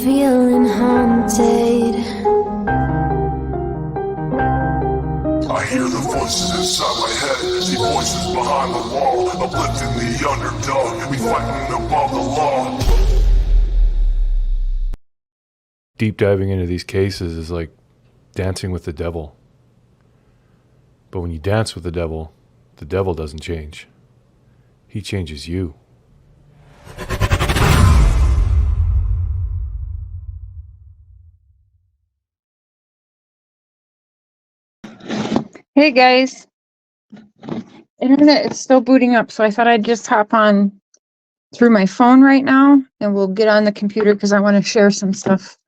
feeling haunted. I hear the voices inside my head, see voices behind the wall, uplifting the underdog, we fighting above the law. Deep diving into these cases is like dancing with the devil. But when you dance with the devil doesn't change. He changes you. Hey guys, internet is still booting up, so I thought I'd just hop on through my phone right now, and we'll get on the computer because I want to share some stuff.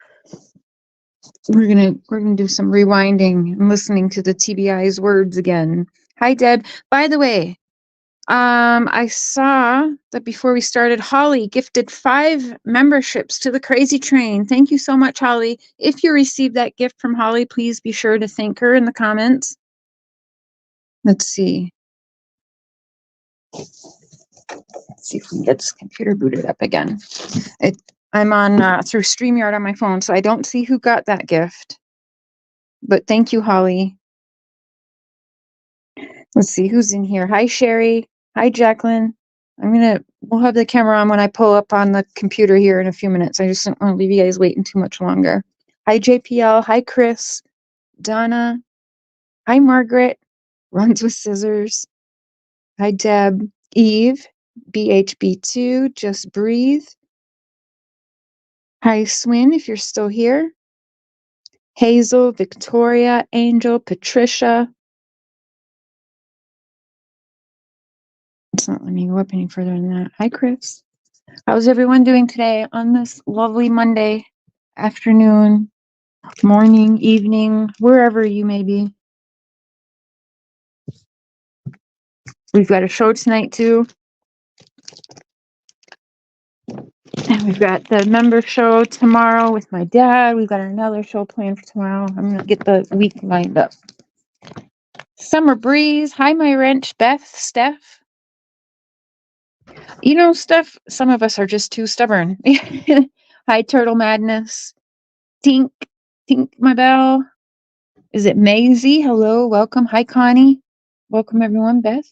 We're gonna do some rewinding and listening to the TBI's words again. Hi Deb. By the way, I saw that before we started, Holly gifted 5 memberships to the Crazy Train. Thank you so much, Holly. If you received that gift from Holly, please be sure to thank her in the comments. Let's see. Let's see if we can get this computer booted up again. I'm on through StreamYard on my phone, so I don't see who got that gift. But thank you, Holly. Let's see who's in here. Hi, Sherry. Hi, Jacqueline. We'll have the camera on when I pull up on the computer here in a few minutes. I just don't want to leave you guys waiting too much longer. Hi, JPL. Hi, Chris. Donna. Hi, Margaret. Runs with Scissors. Hi, Deb. Eve. BHB2. Just Breathe. Hi, Swin, if you're still here. Hazel, Victoria, Angel, Patricia. It's not letting me go up any further than that. Hi, Chris. How's everyone doing today on this lovely Monday afternoon, morning, evening, wherever you may be? We've got a show tonight, too. And we've got the member show tomorrow with my dad. We've got another show planned for tomorrow. I'm going to get the week lined up. Summer Breeze. Hi, my wrench. Beth, Steph. You know, Steph, some of us are just too stubborn. Hi, Turtle Madness. Tink, my bell. Is it Maisie? Hello, welcome. Hi, Connie. Welcome, everyone. Beth.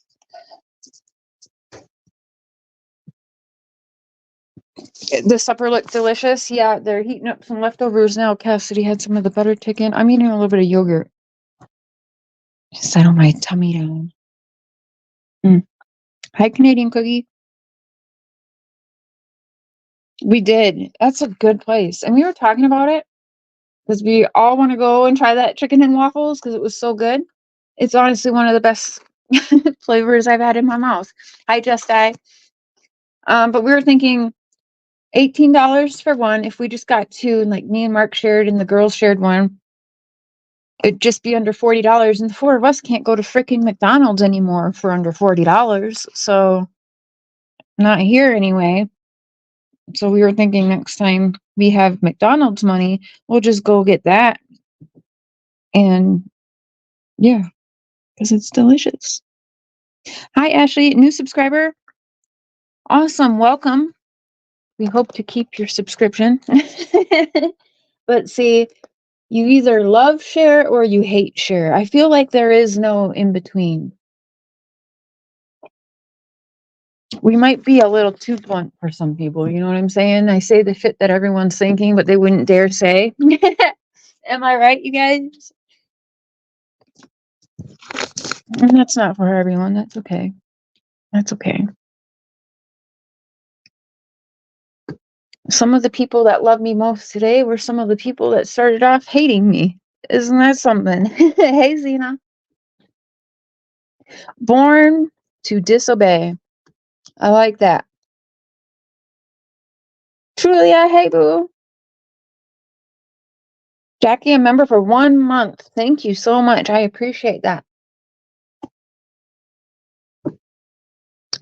The supper looked delicious. Yeah, they're heating up some leftovers now. Cassidy had some of the butter chicken. I'm eating a little bit of yogurt. Settle my tummy down. Hi, Canadian Cookie. We did. That's a good place. And we were talking about it because we all want to go and try that chicken and waffles because it was so good. It's honestly one of the best flavors I've had in my mouth. Hi, Just Die. But we were thinking $18 for one. If we just got 2, and like me and Mark shared and the girls shared one, it'd just be under $40. And the 4 of us can't go to freaking McDonald's anymore for under $40. So not here anyway. So we were thinking next time we have McDonald's money, we'll just go get that. And yeah, because it's delicious. Hi, Ashley, new subscriber. Awesome, welcome. We hope to keep your subscription. But see, you either love share or you hate share. I feel like there is no in between. We might be a little too blunt for some people, you know what I'm saying? I say the shit that everyone's thinking, but they wouldn't dare say. Am I right, you guys? And that's not for everyone. That's okay. That's okay. Some of the people that love me most today were some of the people that started off hating me. Isn't that something? Hey, Zena. Born to disobey. I like that. Trulia, hey, boo. Jackie, a member for 1 month. Thank you so much. I appreciate that.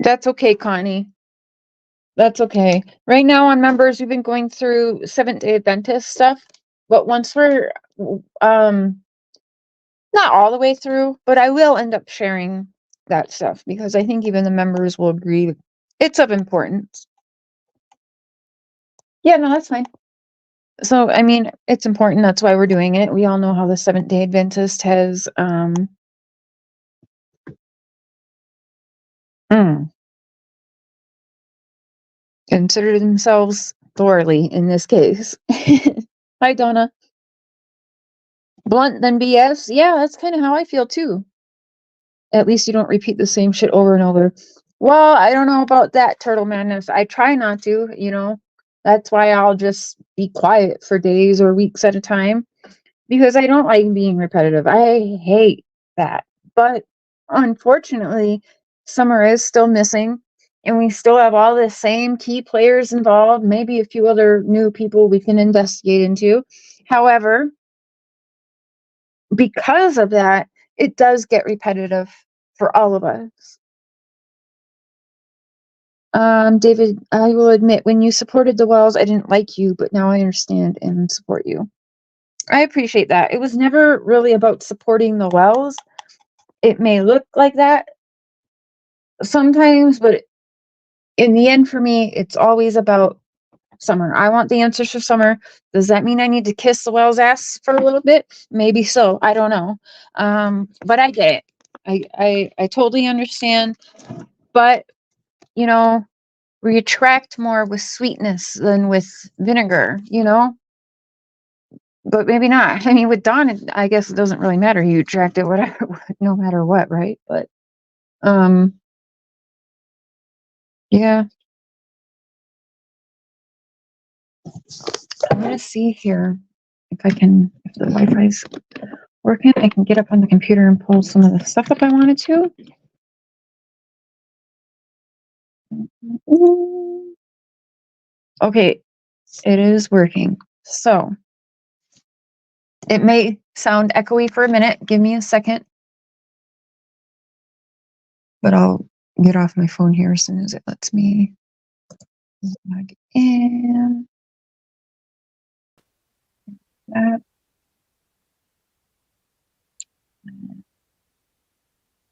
That's okay, Connie. That's okay. Right now on members, we've been going through Seventh-day Adventist stuff, but once we're not all the way through, but I will end up sharing that stuff because I think even the members will agree it's of importance. Yeah, no, that's fine. So, I mean, it's important. That's why we're doing it. We all know how the Seventh-day Adventist has mm, considered themselves thoroughly in this case. Hi, Donna. Blunt than BS. Yeah, that's kind of how I feel too. At least you don't repeat the same shit over and over. Well, I don't know about that, Turtle Madness. I try not to, you know. That's why I'll just be quiet for days or weeks at a time because I don't like being repetitive. I hate that. But unfortunately, summer is still missing and we still have all the same key players involved, maybe a few other new people we can investigate into. However, because of that, it does get repetitive for all of us. David, I will admit, when you supported the Wells, I didn't like you, but now I understand and support you. I appreciate that. It was never really about supporting the Wells. It may look like that sometimes, but in the end, for me, it's always about Summer. I want the answers for Summer. Does that mean I need to kiss the Wells' ass for a little bit? Maybe so. I don't know. But I get it. I totally understand. But, you know, we attract more with sweetness than with vinegar, you know? But maybe not. I mean, with Dawn, I guess it doesn't really matter. You attract it whatever, no matter what, right? But, um, yeah. I'm gonna see here if I can, if the Wi-Fi's working, I can get up on the computer and pull some of the stuff up I wanted to. Okay, it is working. So it may sound echoey for a minute. Give me a second. But I'll get off my phone here as soon as it lets me log in. That.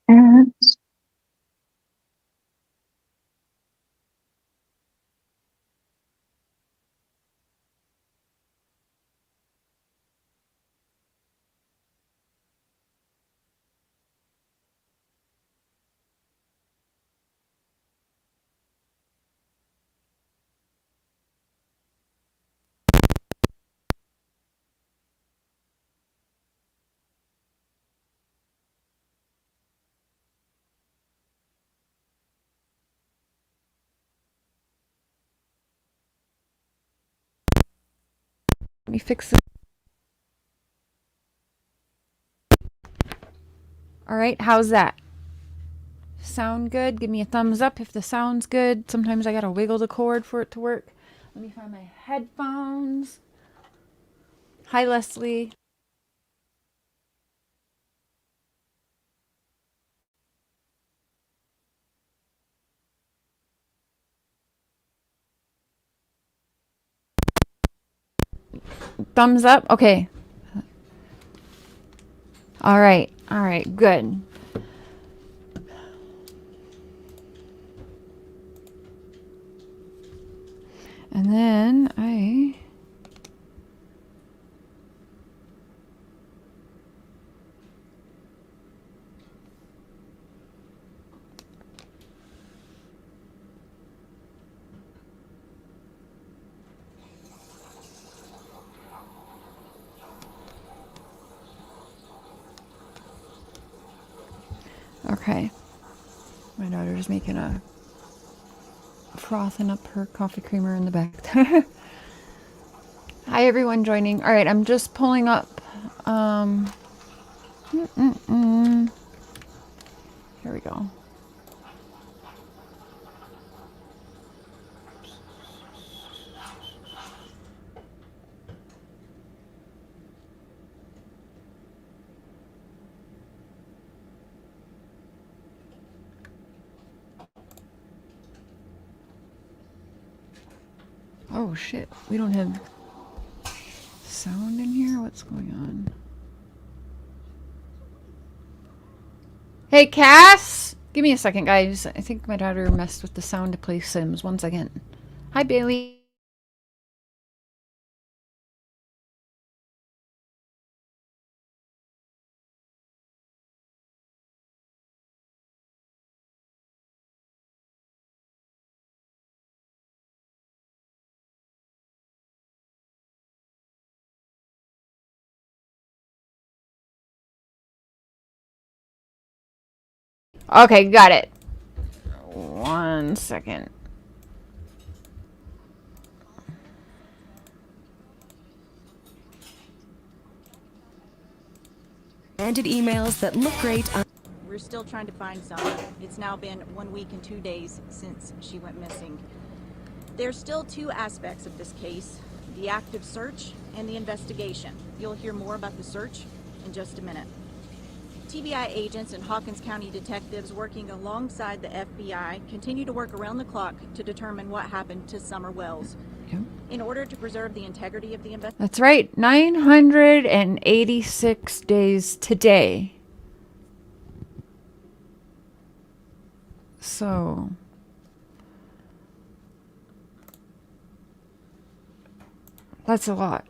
And let me fix it. All right, how's that? Sound good? Give me a thumbs up if the sound's good. Sometimes I gotta wiggle the cord for it to work. Let me find my headphones. Hi, Leslie. Thumbs up? Okay. All right. All right. Good. And then okay. My daughter's making frothing up her coffee creamer in the back. Hi, everyone joining. All right, I'm just pulling up. Here we go. Oh shit, we don't have sound in here? What's going on? Hey, Cass! Give me a second, guys. I think my daughter messed with the sound to play Sims. 1 second. Hi, Bailey. Okay, got it. 1 second. Landed emails that look great on. We're still trying to find some. It's now been 1 week and 2 days since she went missing. There's still two aspects of this case, the active search and the investigation. You'll hear more about the search in just a minute. TBI agents and Hawkins County detectives working alongside the FBI continue to work around the clock to determine what happened to Summer Wells. In order to preserve the integrity of the investigation. That's right. 986 days today. So that's a lot.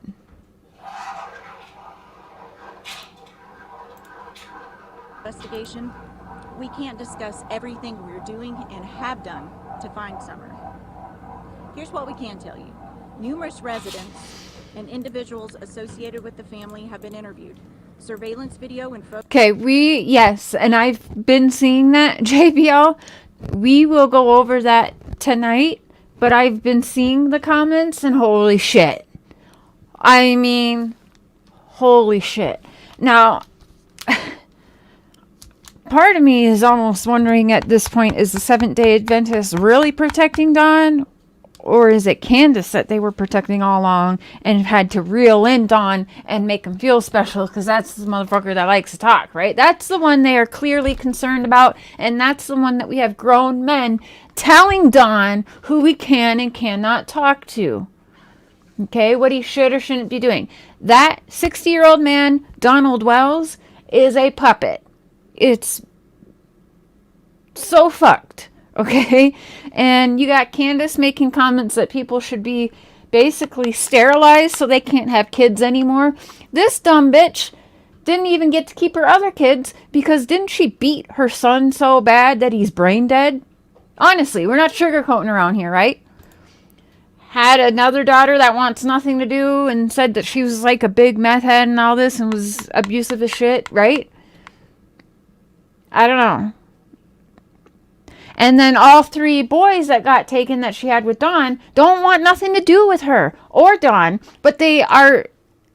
Investigation, we can't discuss everything we're doing and have done to find Summer. Here's what we can tell you. Numerous residents and individuals associated with the family have been interviewed. Surveillance video and photos. Okay, yes, and I've been seeing that, JBL. We will go over that tonight, but I've been seeing the comments and holy shit. I mean, holy shit. Now, part of me is almost wondering at this point, is the Seventh-day Adventist really protecting Dawn? Or is it Candace that they were protecting all along and had to reel in Dawn and make him feel special because that's the motherfucker that likes to talk, right? That's the one they are clearly concerned about, and that's the one that we have grown men telling Dawn who we can and cannot talk to. Okay, what he should or shouldn't be doing. That 60-year-old man, Donald Wells, is a puppet. It's so fucked. Okay, and you got Candace making comments that people should be basically sterilized so they can't have kids anymore. This dumb bitch didn't even get to keep her other kids because didn't she beat her son so bad that he's brain dead? Honestly, we're not sugarcoating around here, right? Had another daughter that wants nothing to do and said that she was like a big meth head and all this and was abusive as shit, right? I don't know. And then all three boys that got taken that she had with Dawn don't want nothing to do with her or Dawn, but they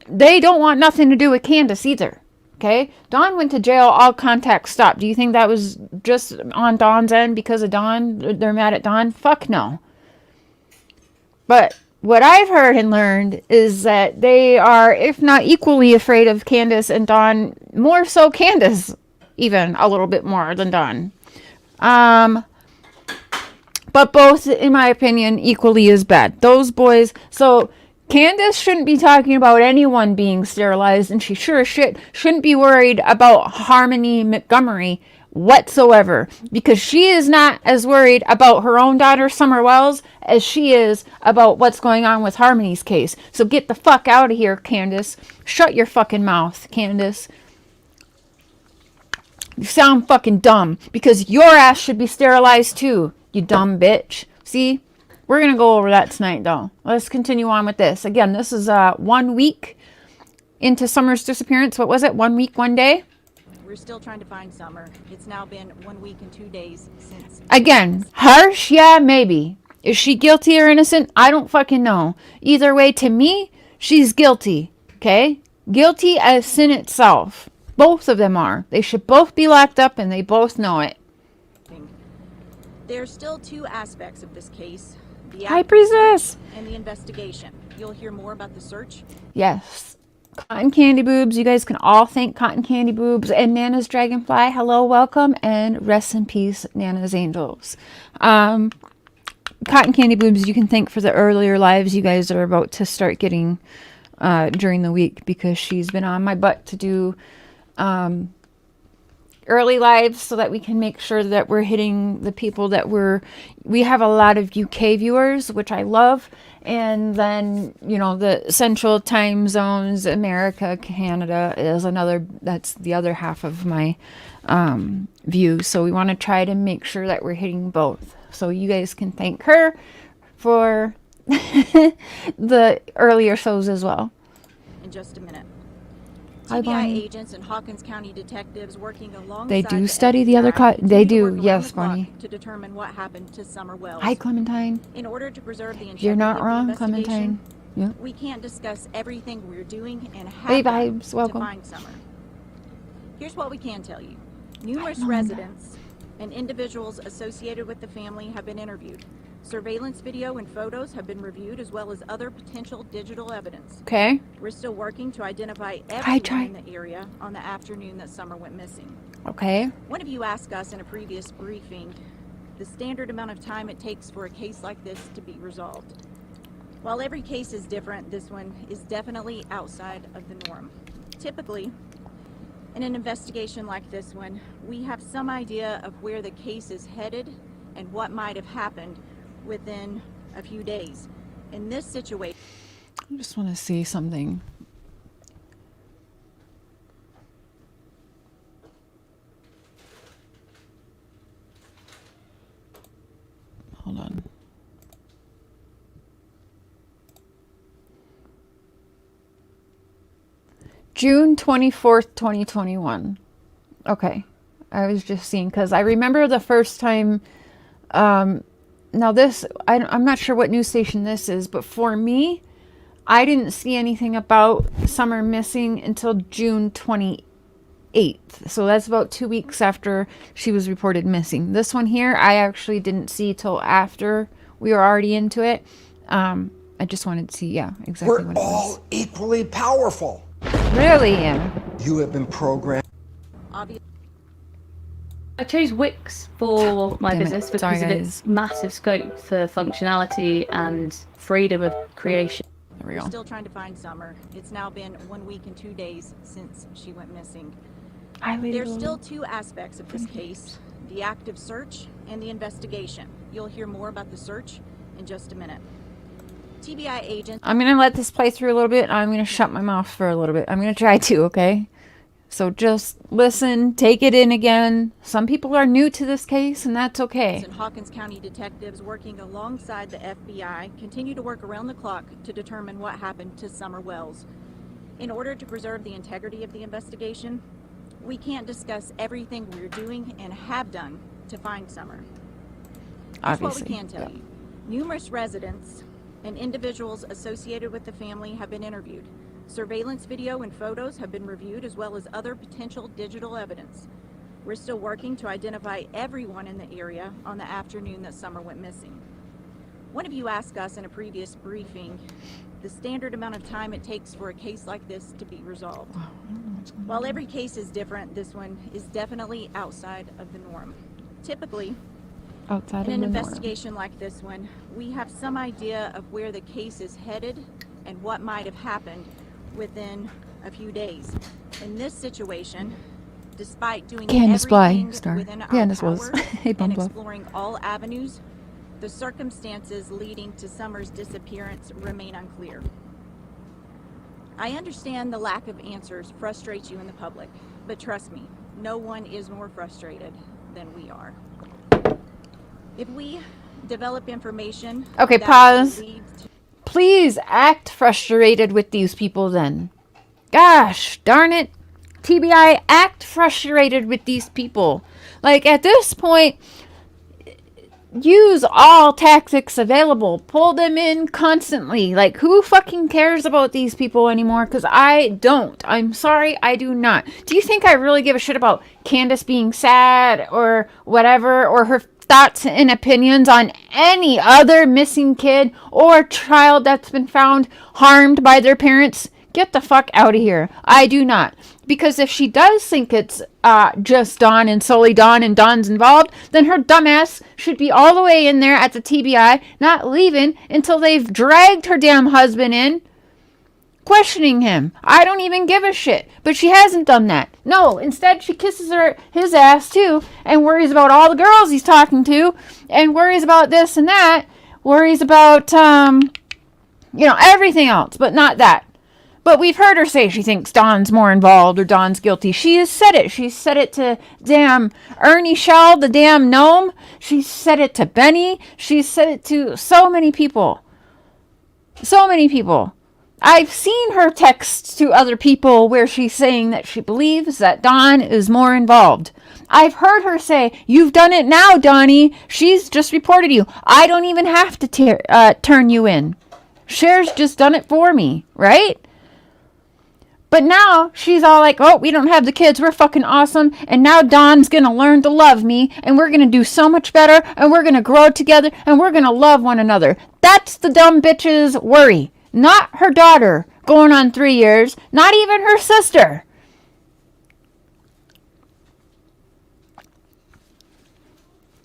don't want nothing to do with Candace either. Okay? Dawn went to jail, all contact stopped. Do you think that was just on Dawn's end because of Dawn? They're mad at Dawn? Fuck no. But what I've heard and learned is that they are, if not equally afraid of Candace and Dawn, more so Candace, even a little bit more than Dawn. But both, in my opinion, equally as bad. Those boys, so Candace shouldn't be talking about anyone being sterilized, and she sure as shit shouldn't be worried about Harmony Montgomery whatsoever, because she is not as worried about her own daughter, Summer Wells, as she is about what's going on with Harmony's case. So get the fuck out of here, Candace. Shut your fucking mouth, Candace. You sound fucking dumb, because your ass should be sterilized too, you dumb bitch. See? We're going to go over that tonight, though. Let's continue on with this. Again, this is 1 week into Summer's disappearance. What was it? 1 week, 1 day? We're still trying to find Summer. It's now been 1 week and 2 days since. Again, harsh? Yeah, maybe. Is she guilty or innocent? I don't fucking know. Either way, to me, she's guilty. Okay? Guilty as sin itself. Both of them are. They should both be locked up, and they both know it. There's still two aspects of this case. The Hi, Priestess! And the investigation. You'll hear more about the search. Yes. Cotton Candy Boobs. You guys can all thank Cotton Candy Boobs and Nana's Dragonfly. Hello, welcome, and rest in peace, Nana's Angels. Cotton Candy Boobs, you can thank for the earlier lives you guys are about to start getting during the week, because she's been on my butt to do early lives so that we can make sure that we're hitting the people that we have a lot of UK viewers, which I love. And then, you know, the central time zones, America, Canada is another, that's the other half of my view. So we want to try to make sure that we're hitting both. So you guys can thank her for the earlier shows as well. In just a minute. Hi, TBI Bonnie. agents and Hawkins County detectives working alongside They do the study the other FBI they continue to work do. around Yes, the clock Bonnie. to determine what happened to Summer Wells. Hi, Clementine. In order to preserve the You're integrity not of the wrong, investigation, Clementine. Yeah. we can't discuss everything we're doing and Hey, have done vibes. to Welcome. find Summer. Here's what we can tell you. Numerous Melinda. residents and individuals associated with the family have been interviewed. Surveillance video and photos have been reviewed, as well as other potential digital evidence. Okay. We're still working to identify Hi, everyone Try. in the area on the afternoon that Summer went missing. Okay. One of you asked us in a previous briefing the standard amount of time it takes for a case like this to be resolved. While every case is different, this one is definitely outside of the norm. Typically, in an investigation like this one, we have some idea of where the case is headed and what might have happened within a few days. In this situation, I just want to see something. Hold on. June 24th, 2021. Okay. I was just seeing, because I remember the first time, now this, I'm not sure what news station this is, but for me, I didn't see anything about Summer missing until June 28th. So that's about 2 weeks after she was reported missing. This one here, I actually didn't see till after we were already into it. I just wanted to see, yeah, exactly We're what it was. all equally powerful. Really, yeah. You have been programmed. obviously, I chose Wix for my Damn it. business because Sorry, of guys. its massive scope for functionality and freedom of creation. There we we're go. still trying to find Summer. It's now been 1 week and 2 days since she went missing. I waited There's a still little. 2 aspects of this case, the active search and the investigation. You'll hear more about the search in just a minute. TBI agents I'm going to let this play through a little bit. I'm going to shut my mouth for a little bit. I'm going to try to, okay? So just listen, take it in again. Some people are new to this case, and that's okay. and Hawkins County detectives working alongside the FBI continue to work around the clock to determine what happened to Summer Wells. In order to preserve the integrity of the investigation, we can't discuss everything we're doing and have done to find Summer. Here's Obviously. what we can tell you. Numerous residents and individuals associated with the family have been interviewed. Surveillance video and photos have been reviewed, as well as other potential digital evidence. We're still working to identify everyone in the area on the afternoon that Summer went missing. One of you asked us in a previous briefing the standard amount of time it takes for a case like this to be resolved. While every case is different, this one is definitely outside of the norm. Typically, Outside in of an the investigation like this one, we have some idea of where the case is headed and what might have happened within a few days. In this situation, despite doing Candace Bly, everything star. within our Candace was. power Hey, and Bumble. exploring all avenues, the circumstances leading to Summer's disappearance remain unclear. I understand the lack of answers frustrates you in the public, but trust me, no one is more frustrated than we are. If we develop information Okay, that pause. will lead to Please act frustrated with these people then. Gosh, darn it. TBI, act frustrated with these people. Like, at this point, use all tactics available. Pull them in constantly. Like, who fucking cares about these people anymore? Because I don't. I'm sorry, I do not. Do you think I really give a shit about Candace being sad or whatever, or her thoughts and opinions on any other missing kid or child that's been found harmed by their parents? Get the fuck out of here. I do not. Because if she does think it's just Dawn and solely Dawn and Dawn's involved, then her dumbass should be all the way in there at the TBI, not leaving until they've dragged her damn husband in, questioning him. I don't even give a shit. But she hasn't done that. No, instead she kisses his ass too, and worries about all the girls he's talking to, and worries about this and that, worries about, everything else, but not that. But we've heard her say she thinks Dawn's more involved or Dawn's guilty. She has said it. She's said it to damn Ernie Shell, the damn gnome. She's said it to Benny. She's said it to so many people. So many people. I've seen her text to other people where she's saying that she believes that Dawn is more involved. I've heard her say, "You've done it now, Donnie. She's just reported you. I don't even have to turn you in. Cher's just done it for me," right? But now she's all like, "Oh, we don't have the kids. We're fucking awesome. And now Dawn's going to learn to love me. And we're going to do so much better. And we're going to grow together. And we're going to love one another." That's the dumb bitch's worry. Not her daughter going on 3 years. Not even her sister.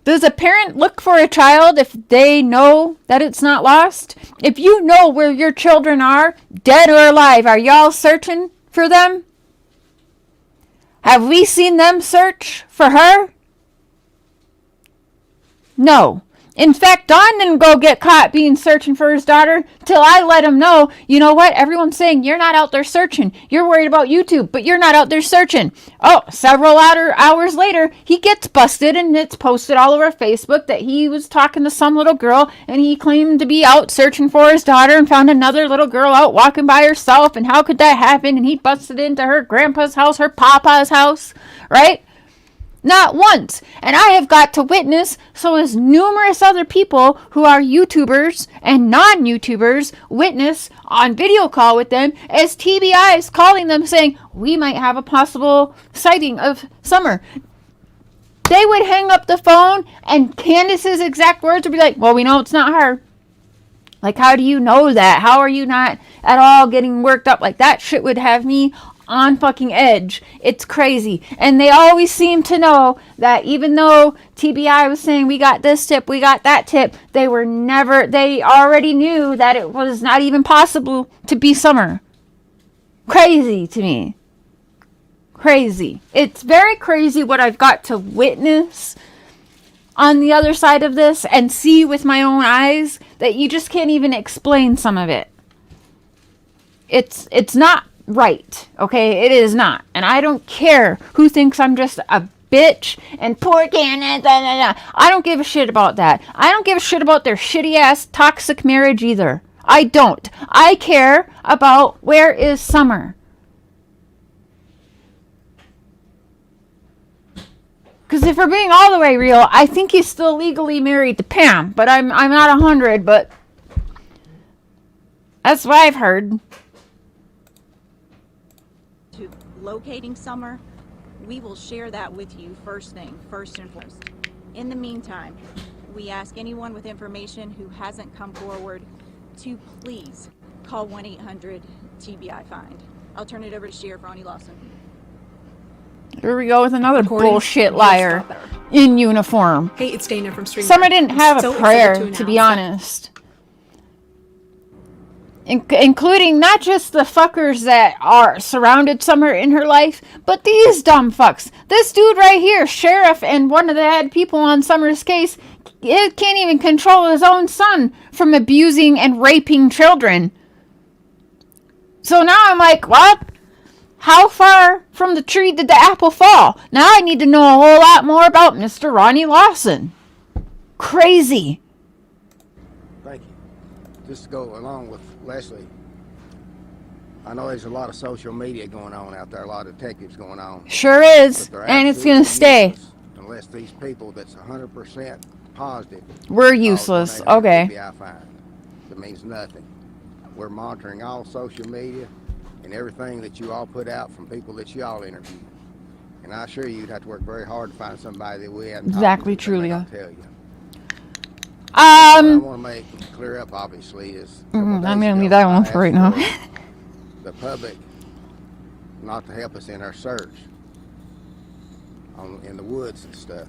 Does a parent look for a child if they know that it's not lost? If you know where your children are, dead or alive, are y'all searching for them? Have we seen them search for her? No. In fact, Don didn't go get caught being searching for his daughter till I let him know, you know what? Everyone's saying you're not out there searching. You're worried about YouTube, but you're not out there searching. Oh, several hours later, he gets busted and it's posted all over Facebook that he was talking to some little girl and he claimed to be out searching for his daughter and found another little girl out walking by herself. And how could that happen? And he busted into her grandpa's house, her papa's house, right? Not once. And I have got to witness, so as numerous other people who are YouTubers and non-YouTubers witness on video call with them as TBI is calling them saying, "We might have a possible sighting of Summer." They would hang up the phone and Candace's exact words would be like, "Well, we know it's not her." Like, how do you know that? How are you not at all getting worked up? Like, that shit would have me on fucking edge. It's crazy. And they always seem to know that even though TBI was saying we got this tip, we got that tip, they already knew that it was not even possible to be Summer. Crazy to me. Crazy. It's very crazy what I've got to witness on the other side of this and see with my own eyes that you just can't even explain some of it. It's not right, okay? It is not. And I don't care who thinks I'm just a bitch and poor Candace. I don't give a shit about that. I don't give a shit about their shitty ass toxic marriage either. I don't. I care about where is Summer. Because if we're being all the way real, I think he's still legally married to Pam, but I'm not 100, but that's what I've heard. To locating Summer, we will share that with you first and foremost. In the meantime, we ask anyone with information who hasn't come forward to please call 1-800-TBI-FIND. I'll turn it over to Sheriff Ronnie Lawson. Here we go with another bullshit liar in uniform. Hey, it's Dana from Stream. Summer didn't have a prayer, to be honest. Including not just the fuckers that are surrounded Summer in her life, but these dumb fucks. This dude right here, sheriff and one of the head people on Summer's case, it can't even control his own son from abusing and raping children. So now I'm like, what? How far from the tree did the apple fall? Now I need to know a whole lot more about Mr. Ronnie Lawson. Crazy. Thank you. Just to go along with Leslie, I know there's a lot of social media going on out there, a lot of detectives going on. Sure is, and it's going to stay. Unless these people that's 100% positive. We're useless, okay. That means nothing. We're monitoring all social media and everything that you all put out from people that you all interview. And I assure you, you'd have to work very hard to find somebody that we haven't exactly talked to. True, Leah. Tell you. What I want to make clear up, obviously, is I'm going to leave that one for right now. The public not to help us in our search in the woods and stuff.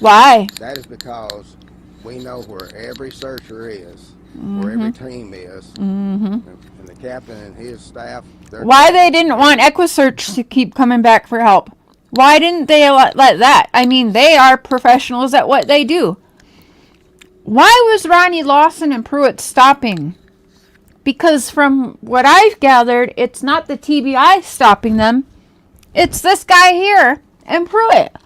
Why? That is because we know where every searcher is, where every team is, and the captain and his staff. Why they didn't want EquiSearch to keep coming back for help? Why didn't they let that? I mean, they are professionals at what they do. Why was Ronnie Lawson and Pruitt stopping? Because from what I've gathered, it's not the TBI stopping them. It's this guy here and Pruitt.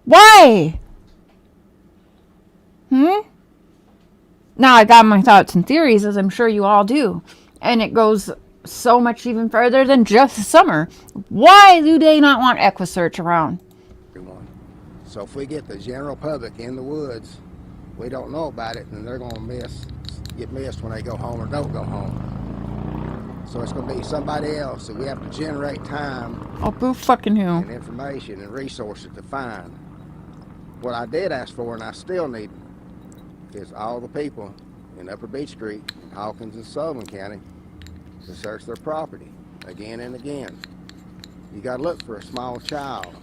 Why? Now, I got my thoughts and theories, as I'm sure you all do. And it goes so much even further than just summer. Why do they not want EquiSearch around? So if we get the general public in the woods, we don't know about it, and they're going to get missed when they go home or don't go home. So it's going to be somebody else that we have to generate time Oh, boo fucking who. and information and resources to find. What I did ask for, and I still need, is all the people in Upper Beach Creek, Hawkins, and Sullivan County to search their property again and again. You got to look for a small child.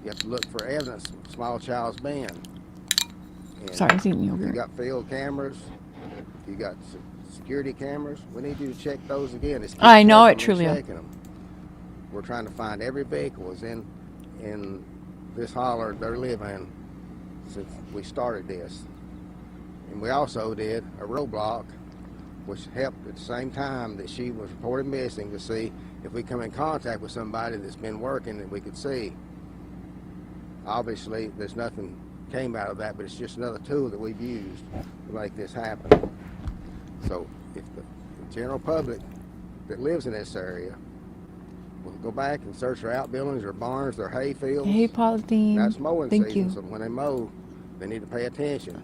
You have to look for evidence of a small child's been. And Sorry, I was eating if yogurt. you got field cameras, if you got security cameras, we need you to check those again. Just keep I know it, checking them and Trulio. checking them. We're trying to find every vehicle is in this holler they're living since we started this. And we also did a roadblock, which helped at the same time that she was reported missing, to see if we come in contact with somebody that's been working that we could see. Obviously, there's nothing came out of that, but it's just another tool that we've used to make this happen. So if the general public that lives in this area will go back and search their outbuildings, their barns, their hay fields. Hey, Pauline. That's mowing Thank season, you. so when they mow, they need to pay attention.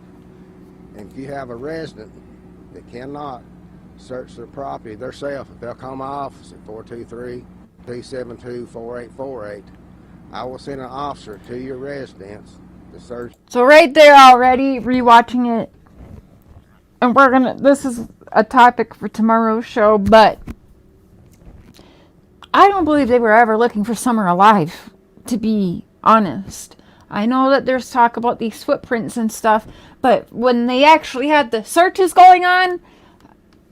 And if you have a resident that cannot search their property themselves, if they'll call my office at 423-272-4848, I will send an officer to your residence to search. So right there already, rewatching it. And this is a topic for tomorrow's show, but I don't believe they were ever looking for Summer alive, to be honest. I know that there's talk about these footprints and stuff, but when they actually had the searches going on,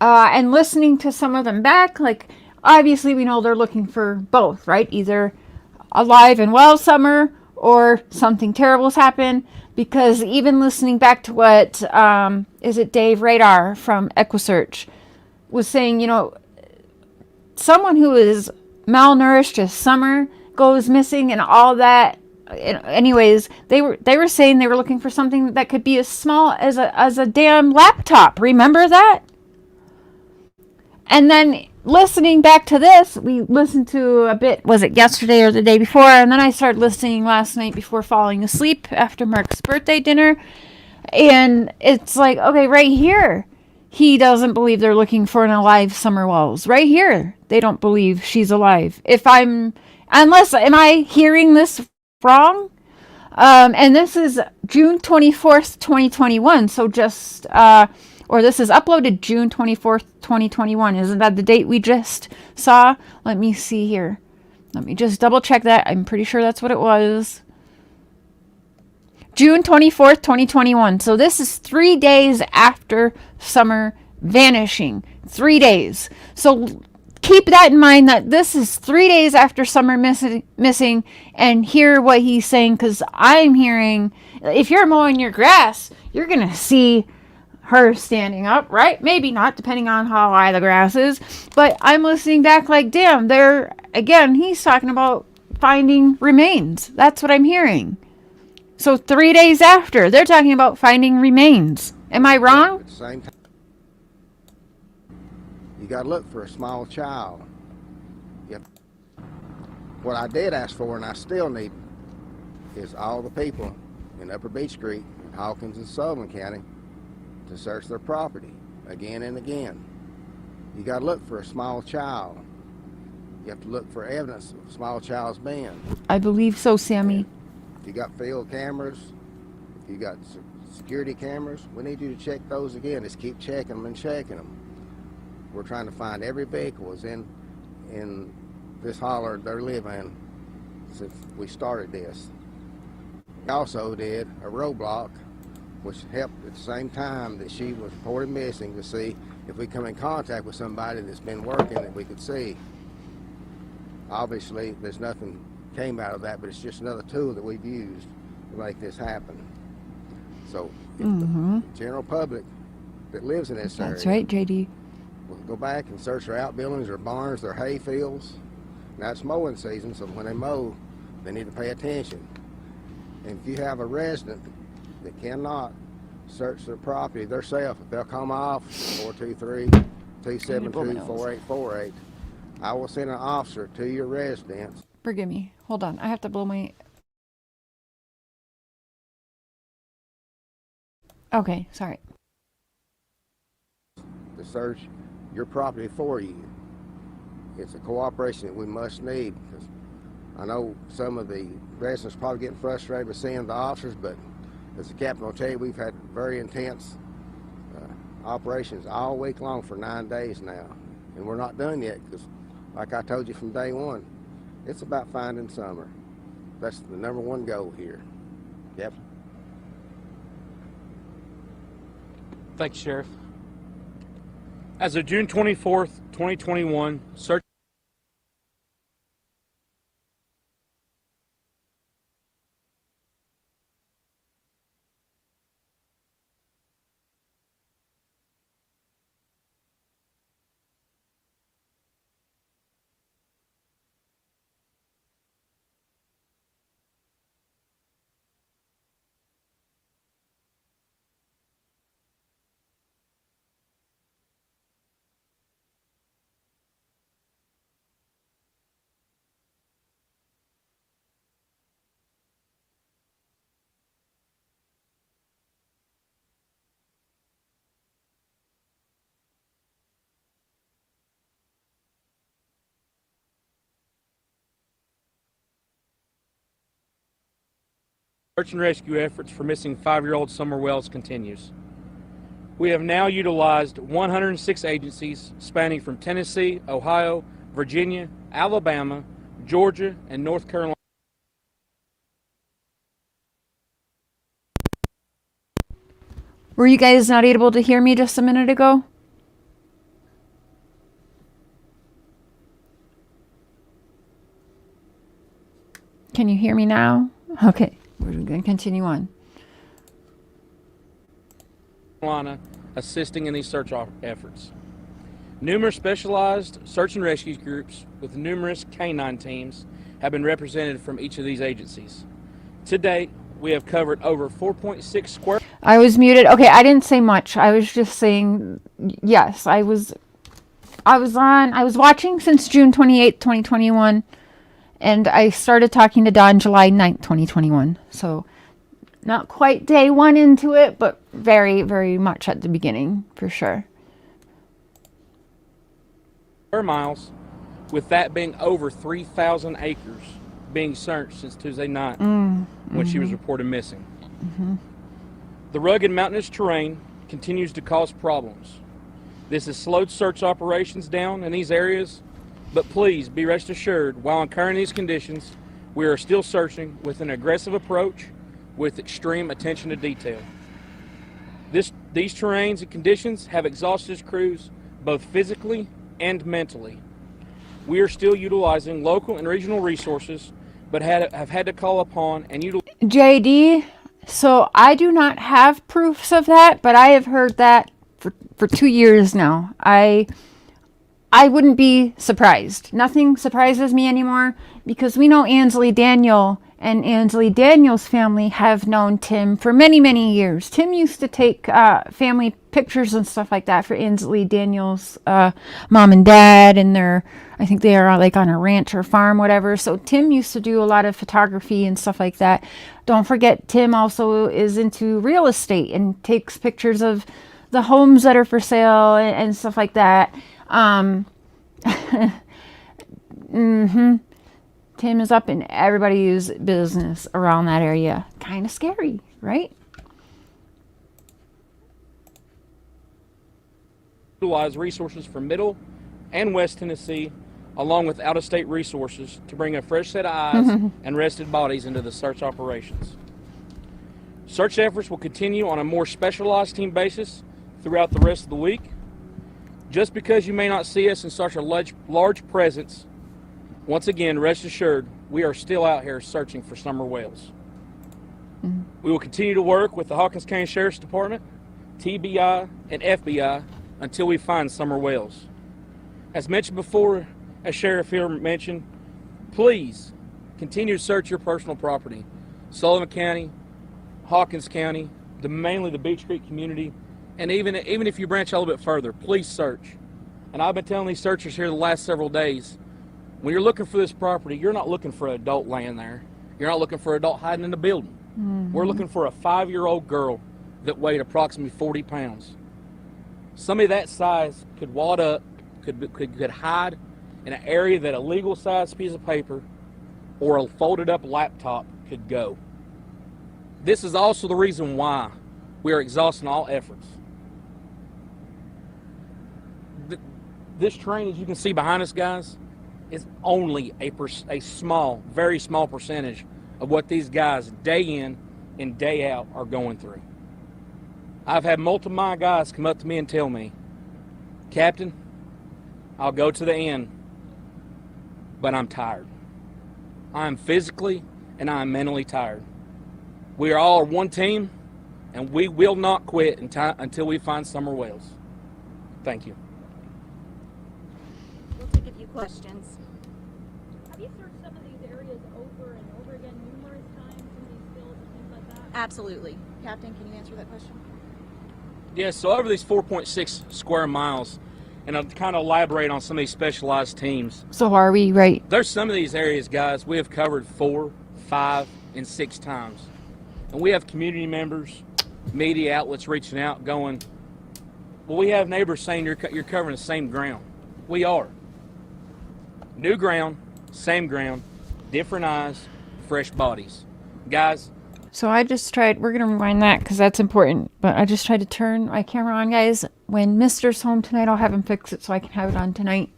and listening to some of them back, like, obviously we know they're looking for both, right? Either alive and well Summer, or something terrible's happened, because even listening back to what, is it Dave Radar from EquiSearch was saying, someone who is malnourished as Summer goes missing and all that. Anyways, they were saying they were looking for something that could be as small as a damn laptop. Remember that? And then listening back to this, we listened to a bit, was it yesterday or the day before? And then I started listening last night before falling asleep after Mark's birthday dinner. And it's like, okay, right here, he doesn't believe they're looking for an alive Summer Wells. Right here, they don't believe she's alive. Am I hearing this wrong? And this is June 24th, 2021. So just, or this is uploaded June 24th, 2021. Isn't that the date we just saw? Let me see here. Let me just double check that. I'm pretty sure that's what it was. June 24th, 2021. So this is 3 days after Summer vanishing. 3 days. So keep that in mind, that this is 3 days after Summer missing, and hear what he's saying, because I'm hearing, if you're mowing your grass, you're going to see her standing up, right? Maybe not, depending on how high the grass is. But I'm listening back like, damn, he's talking about finding remains. That's what I'm hearing. So 3 days after, they're talking about finding remains. Am I wrong? At the same time, you got to look for a small child. What I did ask for, and I still need, is all the people in Upper Beach Creek, Hawkins, and Sullivan County to search their property again and again. You got to look for a small child. You have to look for evidence of a small child's been. I believe so, Sammy. If you got field cameras, if you got security cameras, we need you to check those again. Just keep checking them and checking them. We're trying to find every vehicle is in this holler they're living since we started this. We also did a roadblock, which helped at the same time that she was reported missing, to see if we come in contact with somebody that's been working that we could see. Obviously, there's nothing came out of that, but it's just another tool that we've used to make this happen. So if the general public that lives in this area, That's right, JD. will go back and search their outbuildings, their barns, their hay fields. Now it's mowing season, so when they mow, they need to pay attention. And if you have a resident that cannot search their property themselves. If they'll come off 423-272-4848, I will send an officer to your residence. Forgive me. Hold on. I have to blow my... Okay, sorry. To search your property for you. It's a cooperation that we must need, because I know some of the residents probably getting frustrated with seeing the officers, but as the captain will tell you, we've had very intense operations all week long for 9 days now, and we're not done yet, because like I told you from day one, it's about finding Summer. That's the #1 goal here. Captain. Thank you, Sheriff. As of June 24th, 2021, search and rescue efforts for missing 5-year-old Summer Wells continues. We have now utilized 106 agencies spanning from Tennessee, Ohio, Virginia, Alabama, Georgia, and North Carolina. Were you guys not able to hear me just a minute ago? Can you hear me now? Okay, we're going to continue on. Assisting in these search efforts. Numerous specialized search and rescue groups with numerous canine teams have been represented from each of these agencies. To date, we have covered over 4.6 square. I was muted. Okay, I didn't say much. I was just saying, yes, I was watching since June 28th, 2021, and I started talking to Don July 9th, 2021. So not quite day one into it, but very, very much at the beginning, for sure. Miles, with that being over 3,000 acres being searched since Tuesday night when she was reported missing. The rugged mountainous terrain continues to cause problems. This has slowed search operations down in these areas, but please be rest assured, while incurring these conditions, we are still searching with an aggressive approach with extreme attention to detail. These terrains and conditions have exhausted crews both physically and mentally. We are still utilizing local and regional resources, but have had to call upon and utilize... JD, so I do not have proofs of that, but I have heard that for 2 years now. I wouldn't be surprised. Nothing surprises me anymore, because we know Ansley Daniel and Ansley Daniel's family have known Tim for many, many years. Tim used to take family pictures and stuff like that for Ansley Daniel's mom and dad, and I think they are like on a ranch or farm, whatever. So Tim used to do a lot of photography and stuff like that. Don't forget, Tim also is into real estate and takes pictures of the homes that are for sale and stuff like that. Tim is up in everybody's business around that area. Kind of scary, right? Utilize resources from Middle and West Tennessee, along with out-of-state resources, to bring a fresh set of eyes and rested bodies into the search operations. Search efforts will continue on a more specialized team basis throughout the rest of the week. Just because you may not see us in such a large presence, once again, rest assured, we are still out here searching for Summer Wells. We will continue to work with the Hawkins County Sheriff's Department, TBI, and FBI until we find Summer Wells. As mentioned before, as Sheriff here mentioned, please continue to search your personal property. Sullivan County, Hawkins County, mainly the Beach Creek community, and even if you branch a little bit further, please search. And I've been telling these searchers here the last several days, when you're looking for this property, you're not looking for an adult laying there. You're not looking for an adult hiding in the building. We're looking for a 5-year-old girl that weighed approximately 40 pounds. Somebody that size could wad up, could hide in an area that a legal size piece of paper or a folded up laptop could go. This is also the reason why we are exhausting all efforts. This train, as you can see behind us, guys, is only a small, very small percentage of what these guys day in and day out are going through. I've had multiple of my guys come up to me and tell me, Captain, I'll go to the end, but I'm tired. I'm physically and I'm mentally tired. We are all one team, and we will not quit until we find Summer Wales. Thank you. We'll take a few questions. Have you searched some of these areas over and over again numerous times in these fields and things like that? Absolutely. Captain, can you answer that question? Yes, so over these 4.6 square miles, and I'll kind of elaborate on some of these specialized teams. So are we right? There's some of these areas, guys, we have covered 4, 5, and 6 times. And we have community members, media outlets reaching out going, well, we have neighbors saying you're covering the same ground. We are. New ground, same ground, different eyes, fresh bodies. Guys. So I just tried, we're going to rewind that because that's important, but I just tried to turn my camera on, guys. When Mister's home tonight, I'll have him fix it so I can have it on tonight.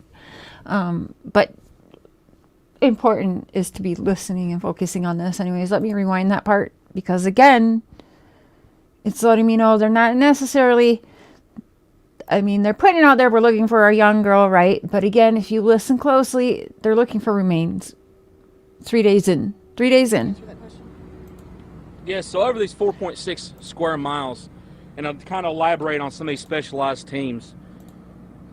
But important is to be listening and focusing on this. Anyways, let me rewind that part because, again, it's letting me know they're not necessarily, I mean, they're putting it out there, we're looking for a young girl, right? But again, if you listen closely, they're looking for remains. 3 days in. 3 days in. Yes, so over these 4.6 square miles, and I'll kind of elaborate on some of these specialized teams.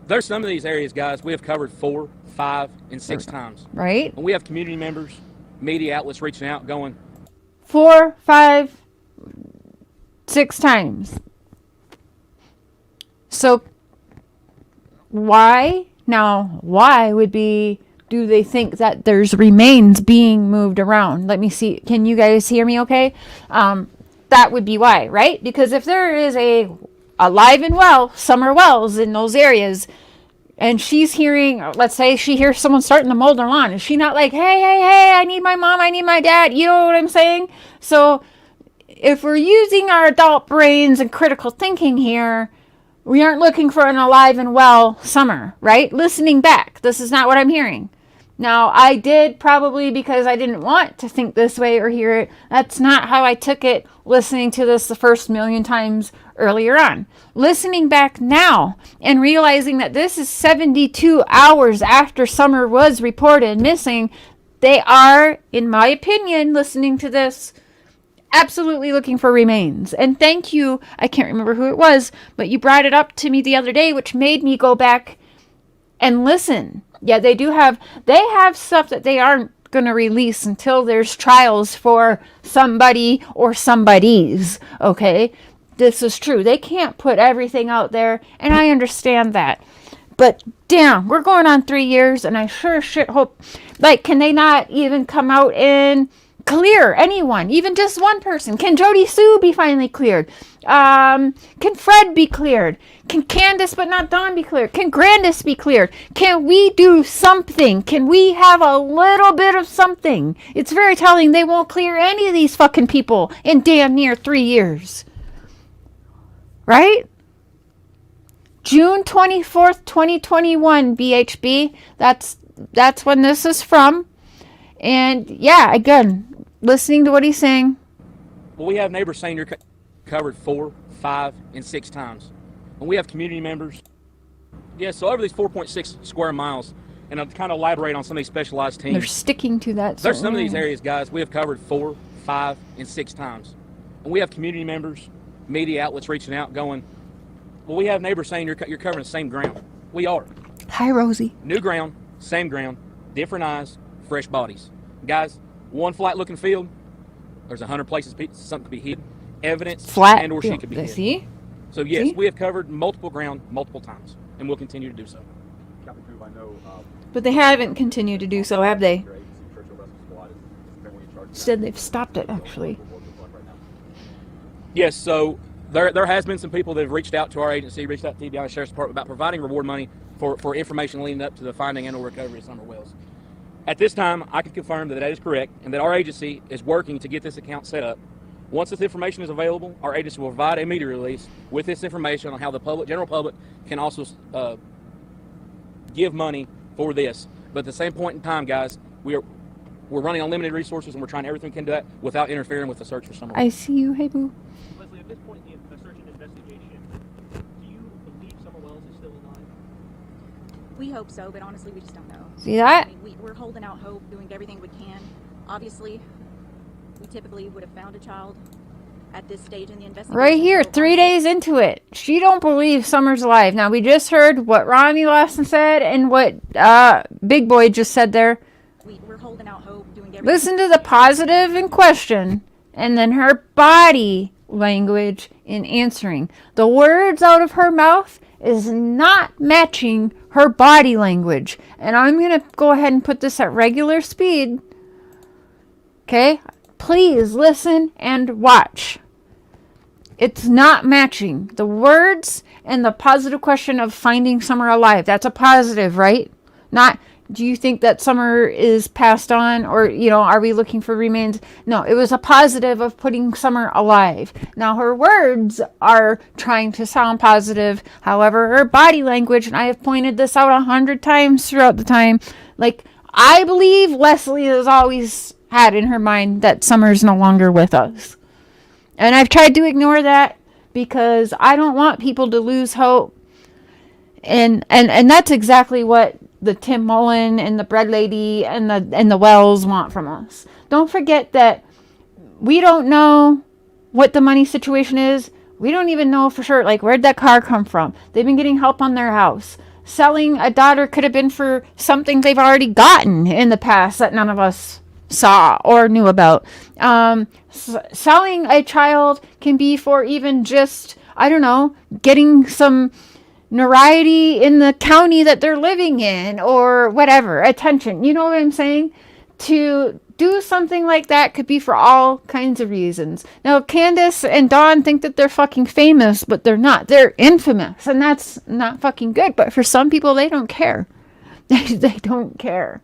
There's some of these areas, guys, we have covered 4, 5, and 6 times. Right? And we have community members, media outlets reaching out going, 4, 5, 6 times. So why? Now, why would be, do they think that there's remains being moved around? Let me see. Can you guys hear me okay? That would be why, right? Because if there is a alive and well Summer Wells in those areas, and she's hearing, let's say she hears someone starting to mold her lawn, is she not like, hey, I need my mom, I need my dad? You know what I'm saying? So if we're using our adult brains and critical thinking here, we aren't looking for an alive and well Summer, right? Listening back, this is not what I'm hearing. Now, I did probably because I didn't want to think this way or hear it. That's not how I took it listening to this the first million times earlier on. Listening back now and realizing that this is 72 hours after Summer was reported missing, they are, in my opinion, listening to this, absolutely looking for remains. And thank you, I can't remember who it was, but you brought it up to me the other day, which made me go back and listen. Yeah, they have stuff that they aren't going to release until there's trials for somebody or somebodies, okay? This is true. They can't put everything out there, and I understand that. But damn, we're going on 3 years, and I sure as shit hope, like, can they not even come out and clear anyone, even just one person? Can Jody Sue be finally cleared? Can Fred be cleared? Can Candace but not Dawn be cleared? Can Grandis be cleared? Can we do something? Can we have a little bit of something? It's very telling they won't clear any of these fucking people in damn near 3 years. Right? June 24th, 2021, BHB. That's when this is from. And yeah, again, listening to what he's saying. Well, we have neighbors saying you're covered 4, 5, and 6 times. And we have community members. Yeah, so over these 4.6 square miles, and I'll kind of elaborate on some of these specialized teams. They're sticking to that. There's some of these areas, guys, we have covered 4, 5, and 6 times. And we have community members, media outlets reaching out going, well, we have neighbors saying you're covering the same ground. We are. Hi, Rosie. New ground, same ground, different eyes, fresh bodies. Guys, one flat looking field, there's 100 places something could be hidden. evidence Flat. and or she could be hidden. See? So yes, See? we have covered multiple ground multiple times, and we'll continue to do so. Captain Crew, I know But they haven't continued to do so, have they? your agency, Churchill Rescue Squad, is currently in charge of Said they've stopped it, actually. Yes, so there has been some people that have reached out to our agency, reached out to the TBI Sheriff's Department about providing reward money for information leading up to the finding and or recovery of Summer Wells. At this time, I can confirm that that is correct and that our agency is working to get this account set up. Once this information is available, our agency will provide a media release with this information on how the general public can also give money for this. But at the same point in time, guys, we're running on limited resources and we're trying everything we can do that without interfering with the search for Summer Wells. I see you, hey boo. Leslie, at this point in the search and investigation, do you believe Summer Wells is still alive? We hope so, but honestly, we just don't know. See that? I mean, we're holding out hope, doing everything we can. Obviously, we typically would have found a child at this stage in the investigation. Right here, 3 days into it. She don't believe Summer's alive. Now, we just heard what Ronnie Lawson said and what Big Boy just said there. We're holding out hope, doing everything. Listen to the positive in question and then her body language in answering. The words out of her mouth is not matching her body language. And I'm going to go ahead and put this at regular speed. Okay? Please listen and watch. It's not matching. The words and the positive question of finding Summer alive. That's a positive, right? Not, do you think that Summer is passed on? Or, are we looking for remains? No, it was a positive of putting Summer alive. Now, her words are trying to sound positive. However, her body language, and I have pointed this out 100 times throughout the time, I believe Leslie has always had in her mind that Summer's no longer with us. And I've tried to ignore that because I don't want people to lose hope. And that's exactly what the Tim Mullen and the Bread Lady and the Wells want from us. Don't forget that we don't know what the money situation is. We don't even know for sure, where'd that car come from? They've been getting help on their house. Selling a daughter could have been for something they've already gotten in the past that none of us saw or knew about. Selling a child can be for even just, getting some notoriety in the county that they're living in or whatever, attention. You know what I'm saying? To do something like that could be for all kinds of reasons. Now, Candace and Dawn think that they're fucking famous, but they're not. They're infamous, and that's not fucking good. But for some people, they don't care. They don't care.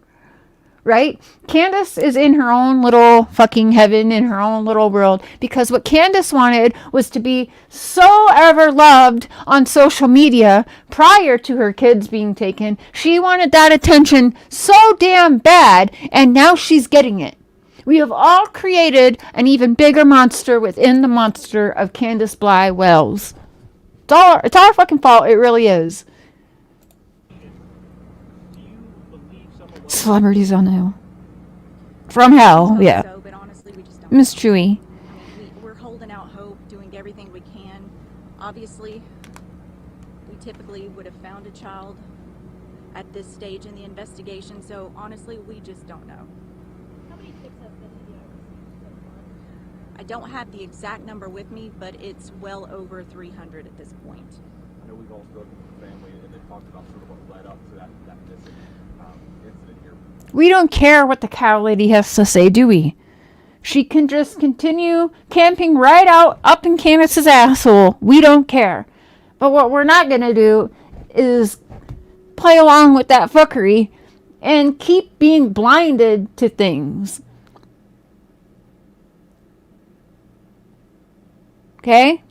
Right? Candace is in her own little fucking heaven, in her own little world, because what Candace wanted was to be so ever loved on social media prior to her kids being taken. She wanted that attention so damn bad, and now she's getting it. We have all created an even bigger monster within the monster of Candace Bly Wells. It's our fucking fault. It really is. Celebrities on hell. From hell, yeah. So, but honestly, we just don't Miss Chewy. We're holding out hope, doing everything we can. Obviously, we typically would have found a child at this stage in the investigation, so honestly, we just don't know. How many tips have been received so far? I don't have the exact number with me, but it's well over 300 at this point. I know we've all spoken with the family and they've talked about sort of what led up to that missing incident here. We don't care what the cow lady has to say, do we? She can just continue camping right out up in Candace's asshole. We don't care. But what we're not going to do is play along with that fuckery and keep being blinded to things. Okay?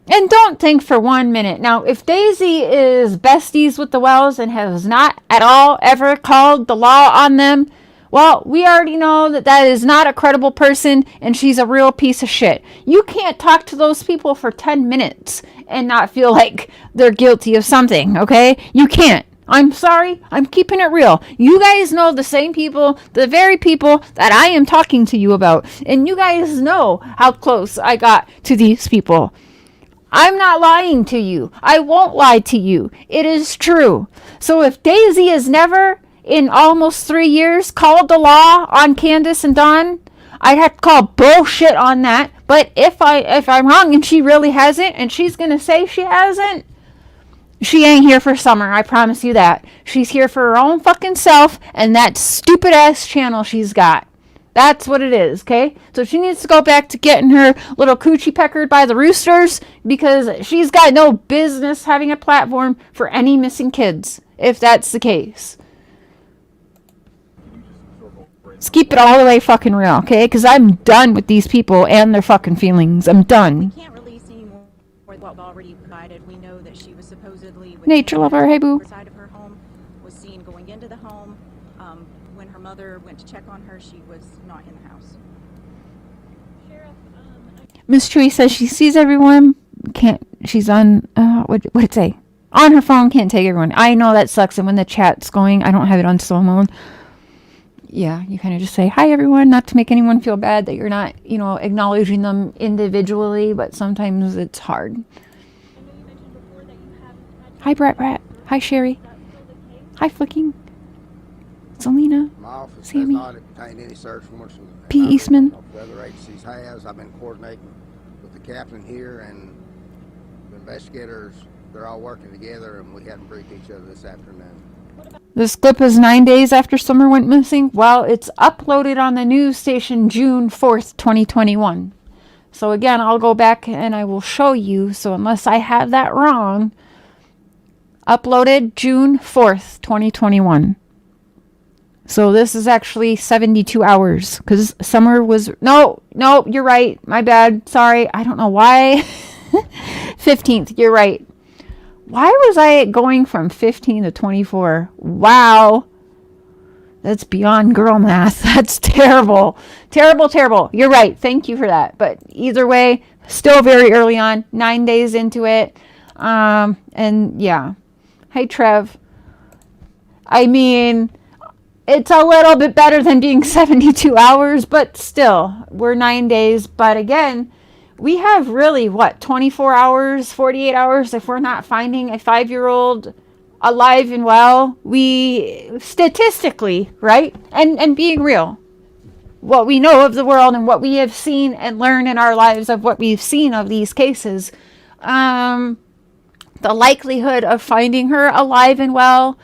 And don't think for 1 minute. Now, if Daisy is besties with the Wells and has not at all ever called the law on them, well, we already know that that is not a credible person and she's a real piece of shit. You can't talk to those people for 10 minutes and not feel like they're guilty of something, okay? You can't. I'm sorry. I'm keeping it real. You guys know the same people, the very people that I am talking to you about. And you guys know how close I got to these people. I'm not lying to you. I won't lie to you. It is true. So if Daisy has never, in almost 3 years, called the law on Candace and Dawn, I'd have to call bullshit on that. But if I'm wrong and she really hasn't, and she's gonna say she hasn't, she ain't here for Summer. I promise you that. She's here for her own fucking self and that stupid ass channel she's got. That's what it is, okay? So she needs to go back to getting her little coochie peckered by the roosters, because she's got no business having a platform for any missing kids, if that's the case. Let's keep it all the way fucking real, okay? Because I'm done with these people and their fucking feelings. I'm done. We can't release any more than what we've already provided. We know that she was supposedly Nature lover, hey boo. Side of her home, was seen going into the home. When her mother went to check on her, she was not in the house. Miss Chewy says she sees everyone. She's on, what'd it say? On her phone, can't take everyone. I know that sucks. And when the chat's going, I don't have it on slow mode. Yeah, you kind of just say, hi everyone, not to make anyone feel bad that you're not, acknowledging them individually, but sometimes it's hard. Hi Brat. Hi Sherry. Hi Flicking. Selena. My office Sammy. has not obtained any search warrants. P. Eastman. The other agencies has. I've been coordinating with the captain here, and the investigators, they're all working together, and we hadn't briefed each other this afternoon. This clip is 9 days after Summer went missing. Well, it's uploaded on the news station June 4th, 2021. So again, I'll go back and I will show you. So unless I have that wrong, uploaded June 4th, 2021. So this is actually 72 hours, because Summer was, no, you're right. My bad. Sorry. I don't know why. 15th. You're right. Why was I going from 15 to 24? Wow. That's beyond girl math. That's terrible. Terrible. You're right. Thank you for that. But either way, still very early on, 9 days into it. And yeah. Hey, Trev. I mean, it's a little bit better than being 72 hours, but still, we're 9 days. But again, we have really, 24 hours, 48 hours if we're not finding a 5-year-old alive and well. We, statistically, right? And being real, what we know of the world and what we have seen and learned in our lives of what we've seen of these cases, the likelihood of finding her alive and well,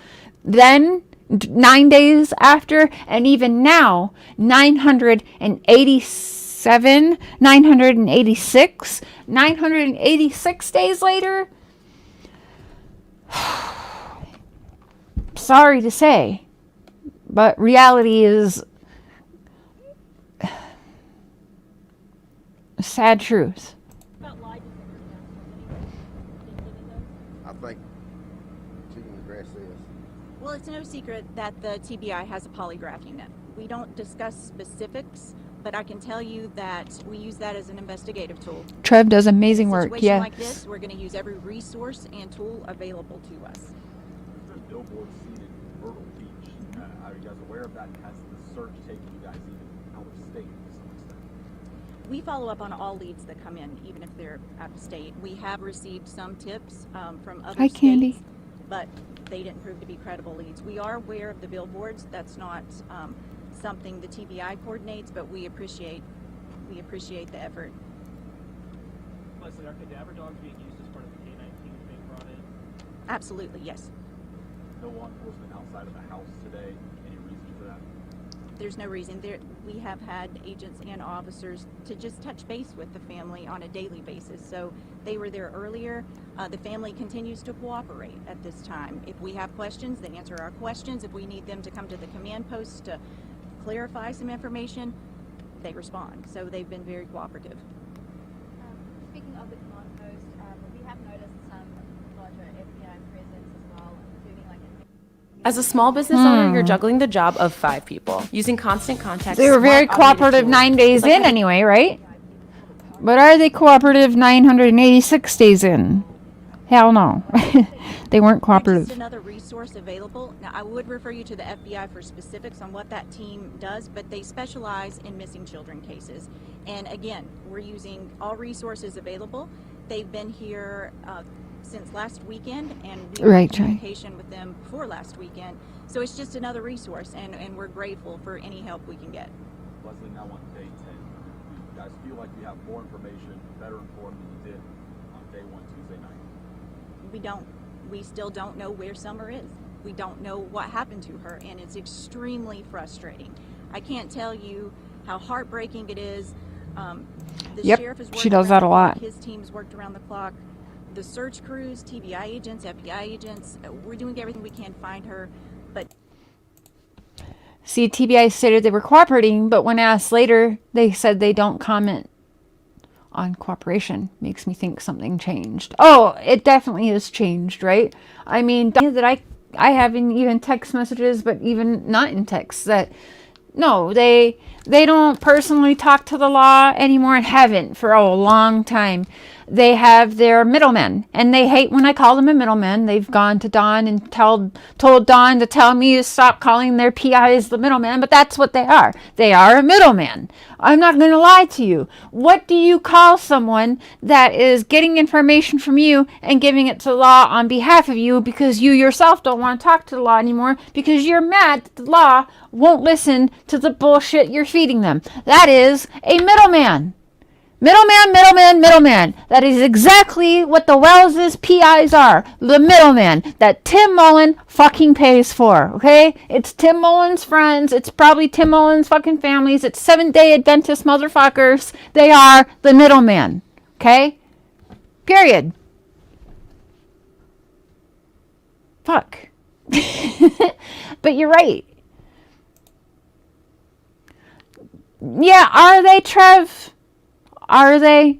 then 9 days after, and even now, 987, 986, 986 days later. Sorry to say, but reality is a sad truth. I think she can address this. Well, it's no secret that the TBI has a polygraph unit. We don't discuss specifics, but I can tell you that we use that as an investigative tool. Trev does amazing work. In a situation Yeah. like this, we're going to use every resource and tool available to us. There's a billboard seen in Myrtle Beach. Are you guys aware of that? Has the search taken you guys even out of state to some extent? We follow up on all leads that come in, even if they're out of state. We have received some tips from other Hi, states, Candy. but they didn't prove to be credible leads. We are aware of the billboards. That's not something the TBI coordinates, but we appreciate the effort. Leslie, are cadaver dogs being used as part of the canine team being brought in? Absolutely, yes. No law enforcement outside of the house today. Any reason for that? There's no reason. We have had agents and officers to just touch base with the family on a daily basis. So they were there earlier. The family continues to cooperate at this time. If we have questions, they answer our questions. If we need them to come to the command post to clarify some information, they respond. So they've been very cooperative. Speaking of the command post, we have noticed some larger FBI presence as well, including like As a small business owner, you're juggling the job of 5 people. Using constant contact. They were very cooperative 9 days in anyway, right? But are they cooperative 986 days in? Hell no. They weren't cooperative. Just another resource available. Now, I would refer you to the FBI for specifics on what that team does, but they specialize in missing children cases. And again, we're using all resources available. They've been here since last weekend, and we were in communication with them before last weekend. So it's just another resource, and we're grateful for any help we can get. Leslie, now on day 10, you guys feel like you have more information, better informed than you did on day one, Tuesday night? We don't. We still don't know where Summer is. We don't know what happened to her, and it's extremely frustrating. I can't tell you how heartbreaking it is. The sheriff has worked she does that a lot. His team's worked around the clock. The search crews, TBI agents, FBI agents, we're doing everything we can to find her, but... See, TBI stated they were cooperating, but when asked later, they said they don't comment on cooperation. Makes me think something changed. Oh, it definitely has changed, right? I mean, that I have in even text messages, but even not in text, that no, they don't personally talk to the law anymore and haven't for a long time. They have their middlemen, and they hate when I call them a middleman. They've gone to Dawn and told Dawn to tell me to stop calling their PIs the middleman, but that's what they are. They are a middleman. I'm not going to lie to you. What do you call someone that is getting information from you and giving it to the law on behalf of you because you yourself don't want to talk to the law anymore because you're mad that the law won't listen to the bullshit you're feeding them? That is a middleman. Middleman, middleman, middleman. That is exactly what the Wells' PIs are. The middleman that Tim Mullen fucking pays for, okay? It's Tim Mullen's friends. It's probably Tim Mullen's fucking families. It's Seventh-day Adventist motherfuckers. They are the middleman, okay? Period. Fuck. But you're right. Yeah, are they, Trev? Are they?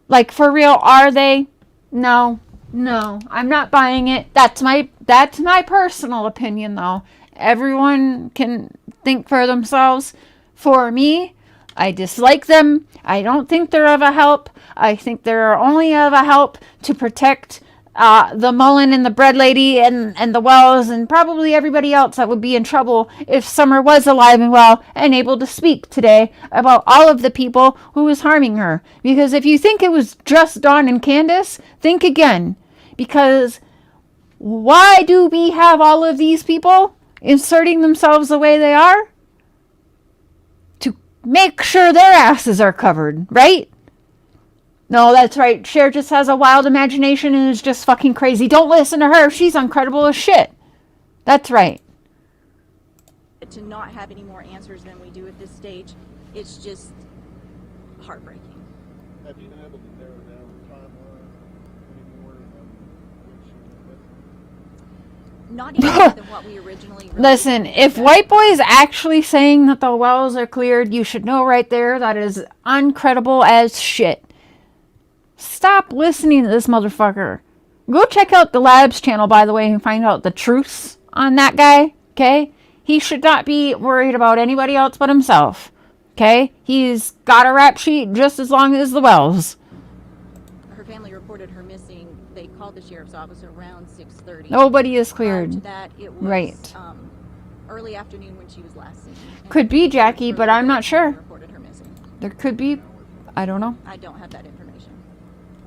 Like, for real, are they? No, I'm not buying it. That's my personal opinion, though. Everyone can think for themselves. For me, I dislike them. I don't think they're of a help. I think they're only of a help to protect the Mullen and the Bread Lady and the Wells and probably everybody else that would be in trouble if Summer was alive and well and able to speak today about all of the people who was harming her. Because if you think it was just Dawn and Candace, think again. Because why do we have all of these people inserting themselves the way they are? To make sure their asses are covered, right? No, that's right. Cher just has a wild imagination and is just fucking crazy. Don't listen to her. She's incredible as shit. That's right. To not have any more answers than we do at this stage, it's just heartbreaking. Have you been able to narrow down the timeline anymore? Not even more than what we originally... Listen, if White Boy is actually saying that the Wells are cleared, you should know right there that is uncredible as shit. Stop listening to this motherfucker. Go check out the Labs channel, by the way, and find out the truths on that guy, okay? He should not be worried about anybody else but himself, okay? He's got a rap sheet just as long as the Wells. Her family reported her missing. They called the sheriff's office around 6:30. Nobody is cleared. To that, it was, right. Early afternoon when she was last seen. Could be Jackie, but I'm not sure. Reported her missing. There could be. I don't know. I don't have that information.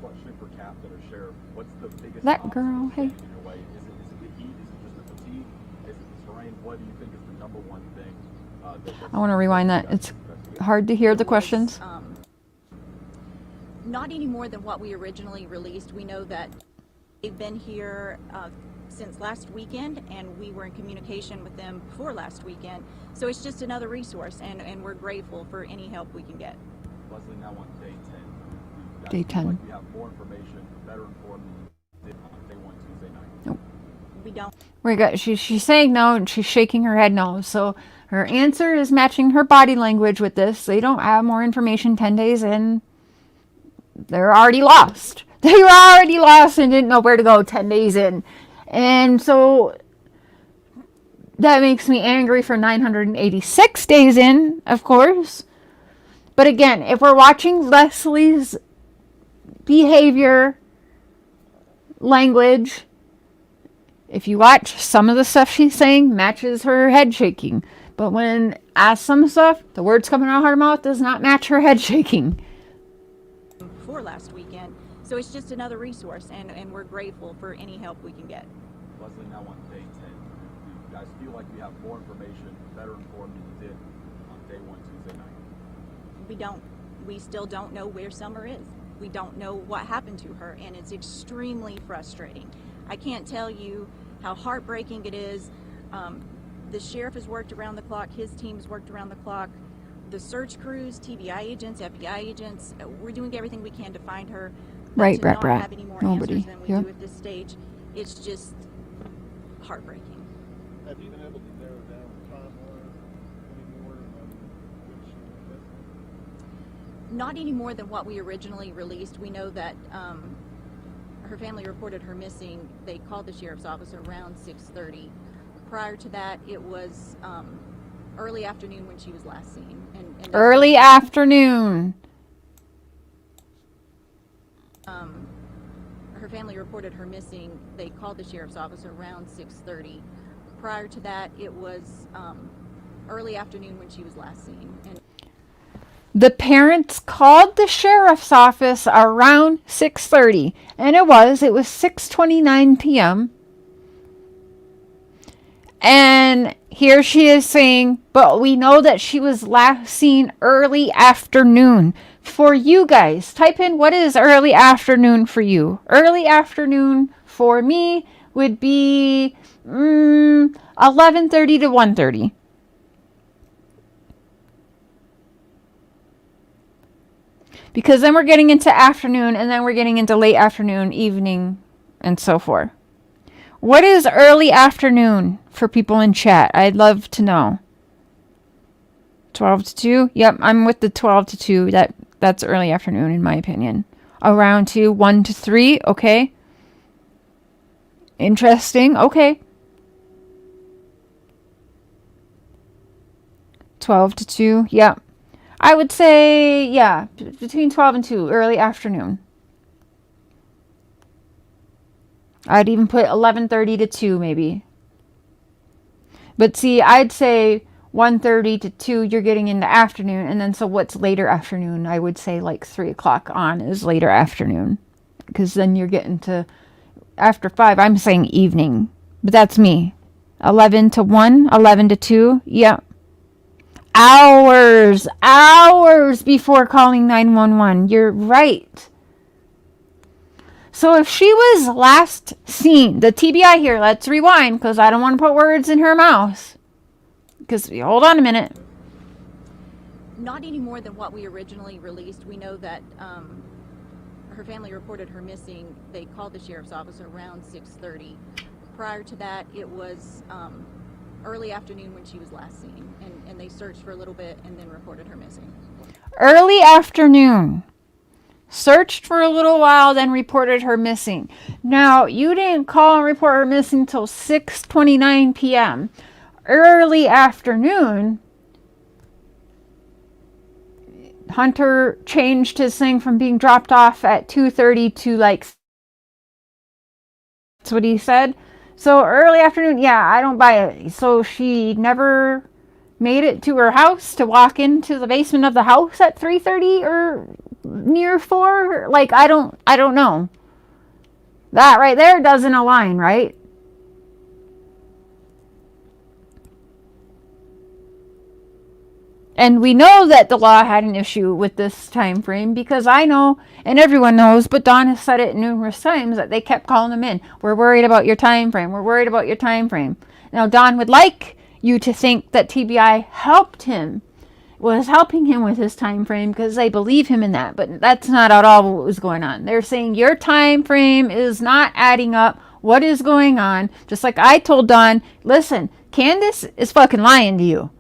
Question for Captain or Sheriff. What's the biggest that girl, hey. in your way? Is it the heat? Is it just the fatigue? Is it the terrain? What do you think is the number one thing? I want to rewind that. It's hard to hear the questions. Not any more than what we originally released. We know that they've been here since last weekend, and we were in communication with them before last weekend. So it's just another resource, and we're grateful for any help we can get. Leslie, now on day 10. Day 10. Like you have more information, better informed than you did on day 1 Tuesday night. Nope. We don't. We got. She's saying no, and she's shaking her head no. So her answer is matching her body language with this. They don't have more information 10 days in. They're already lost. They were already lost and didn't know where to go 10 days in. And so that makes me angry for 986 days in, of course. But again, if we're watching Leslie's behavior, language, if you watch some of the stuff she's saying matches her head shaking. But when asked some stuff, the words coming out of her mouth does not match her head shaking. Before last weekend. So it's just another resource, and we're grateful for any help we can get. Leslie, now on day 10. You guys feel like you have more information, better informed than you did on day 1 Tuesday night? We don't. We still don't know where Summer is. We don't know what happened to her, and it's extremely frustrating. I can't tell you how heartbreaking it is. The sheriff has worked around the clock. His team has worked around the clock. The search crews, TBI agents, FBI agents, we're doing everything we can to find her. Right, to not brat. have any more Nobody answers than we here. do at this stage. It's just heartbreaking. Have you been able to narrow down the timeline any more when she went missing? Not any more than what we originally released. We know that her family reported her missing. They called the sheriff's office around 6:30. Prior to that, it was early afternoon when she was last seen. And Early afternoon. Her family reported her missing. They called the sheriff's office around 6:30. Prior to that, it was early afternoon when she was last seen. And The parents called the sheriff's office around 6:30, and it was 6:29 p.m. And here she is saying, but we know that she was last seen early afternoon. For you guys, type in what is early afternoon for you. Early afternoon for me would be 11:30 to 1:30. Because then we're getting into afternoon, and then we're getting into late afternoon, evening, and so forth. What is early afternoon for people in chat? I'd love to know. 12 to 2? Yep, I'm with the 12 to 2. That's early afternoon in my opinion. Around 2, 1 to 3, okay. Interesting, okay. 12 to 2, yep. I would say, yeah, between 12 and 2, early afternoon. I'd even put 11:30 to 2 maybe. But see, I'd say 1:30 to 2, you're getting into afternoon. And then so what's later afternoon? I would say like 3 o'clock on is later afternoon. Because then you're getting to, after 5, I'm saying evening. But that's me. 11 to 1, 11 to 2, yeah. Hours before calling 911. You're right. So if she was last seen, the TBI here, let's rewind because I don't want to put words in her mouth. Because, hold on a minute. not any more than what we originally released. We know that her family reported her missing. They called the sheriff's office around 6:30. Prior to that, it was early afternoon when she was last seen, and they searched for a little bit and then reported her missing. Early afternoon. Searched for a little while, then reported her missing. Now, you didn't call and report her missing until 6:29 p.m. Early afternoon, Hunter changed his thing from being dropped off at 2:30 to like, that's what he said. So early afternoon, yeah, I don't buy it. So she never made it to her house to walk into the basement of the house at 3:30 or near 4. Like, I don't know. That right there doesn't align, right? And we know that the law had an issue with this time frame because I know, and everyone knows, but Don has said it numerous times, that they kept calling him in. We're worried about your time frame. We're worried about your time frame. Now, Don would like you to think that TBI helped him, was helping him with his time frame because they believe him in that, but that's not at all what was going on. They're saying your time frame is not adding up. What is going on? Just like I told Don, listen, Candace is fucking lying to you.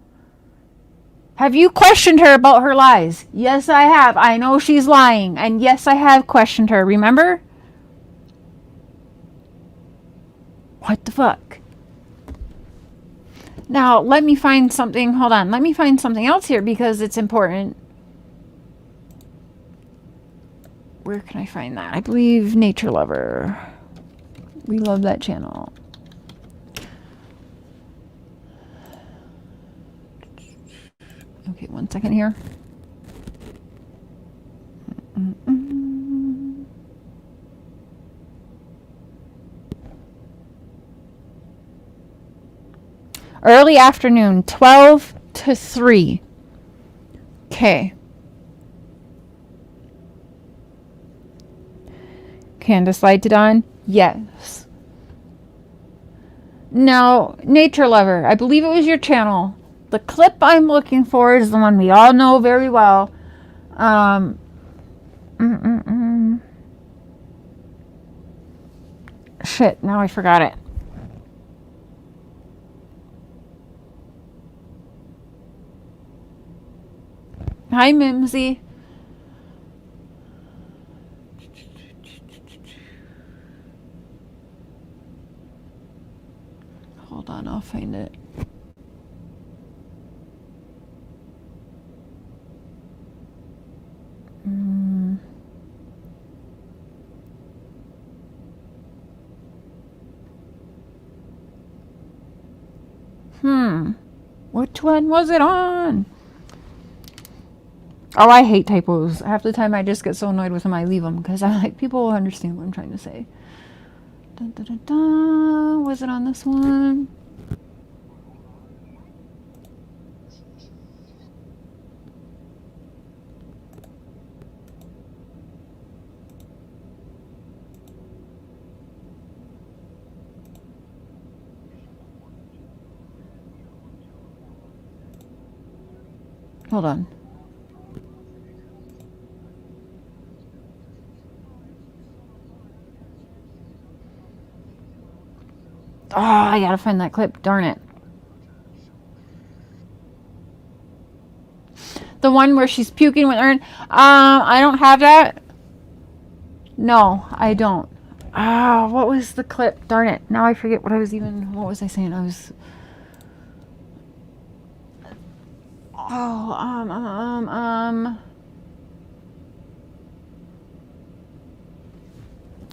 Have you questioned her about her lies? Yes, I have. I know she's lying. And yes, I have questioned her. Remember? What the fuck? Now, let me find something. Hold on. Let me find something else here because it's important. Where can I find that? I believe Nature Lover. We love that channel. Okay, 1 second here. Early afternoon, 12 to 3. Okay. Candace lied to Dawn? Yes. Now, Nature Lover, I believe it was your channel. The clip I'm looking for is the one we all know very well. Shit, now I forgot it. Hi, Mimsy. Hold on, I'll find it. Which one was it on? Oh, I hate typos. Half the time I just get so annoyed with them I leave them because I like people will understand what I'm trying to say. Dun, dun, dun, dun. Was it on this one? Hold on. Oh, I gotta find that clip. Darn it. The one where she's puking with Ern. I don't have that. No, I don't. What was the clip? Darn it. Now I forget what I was even... What was I saying? I was...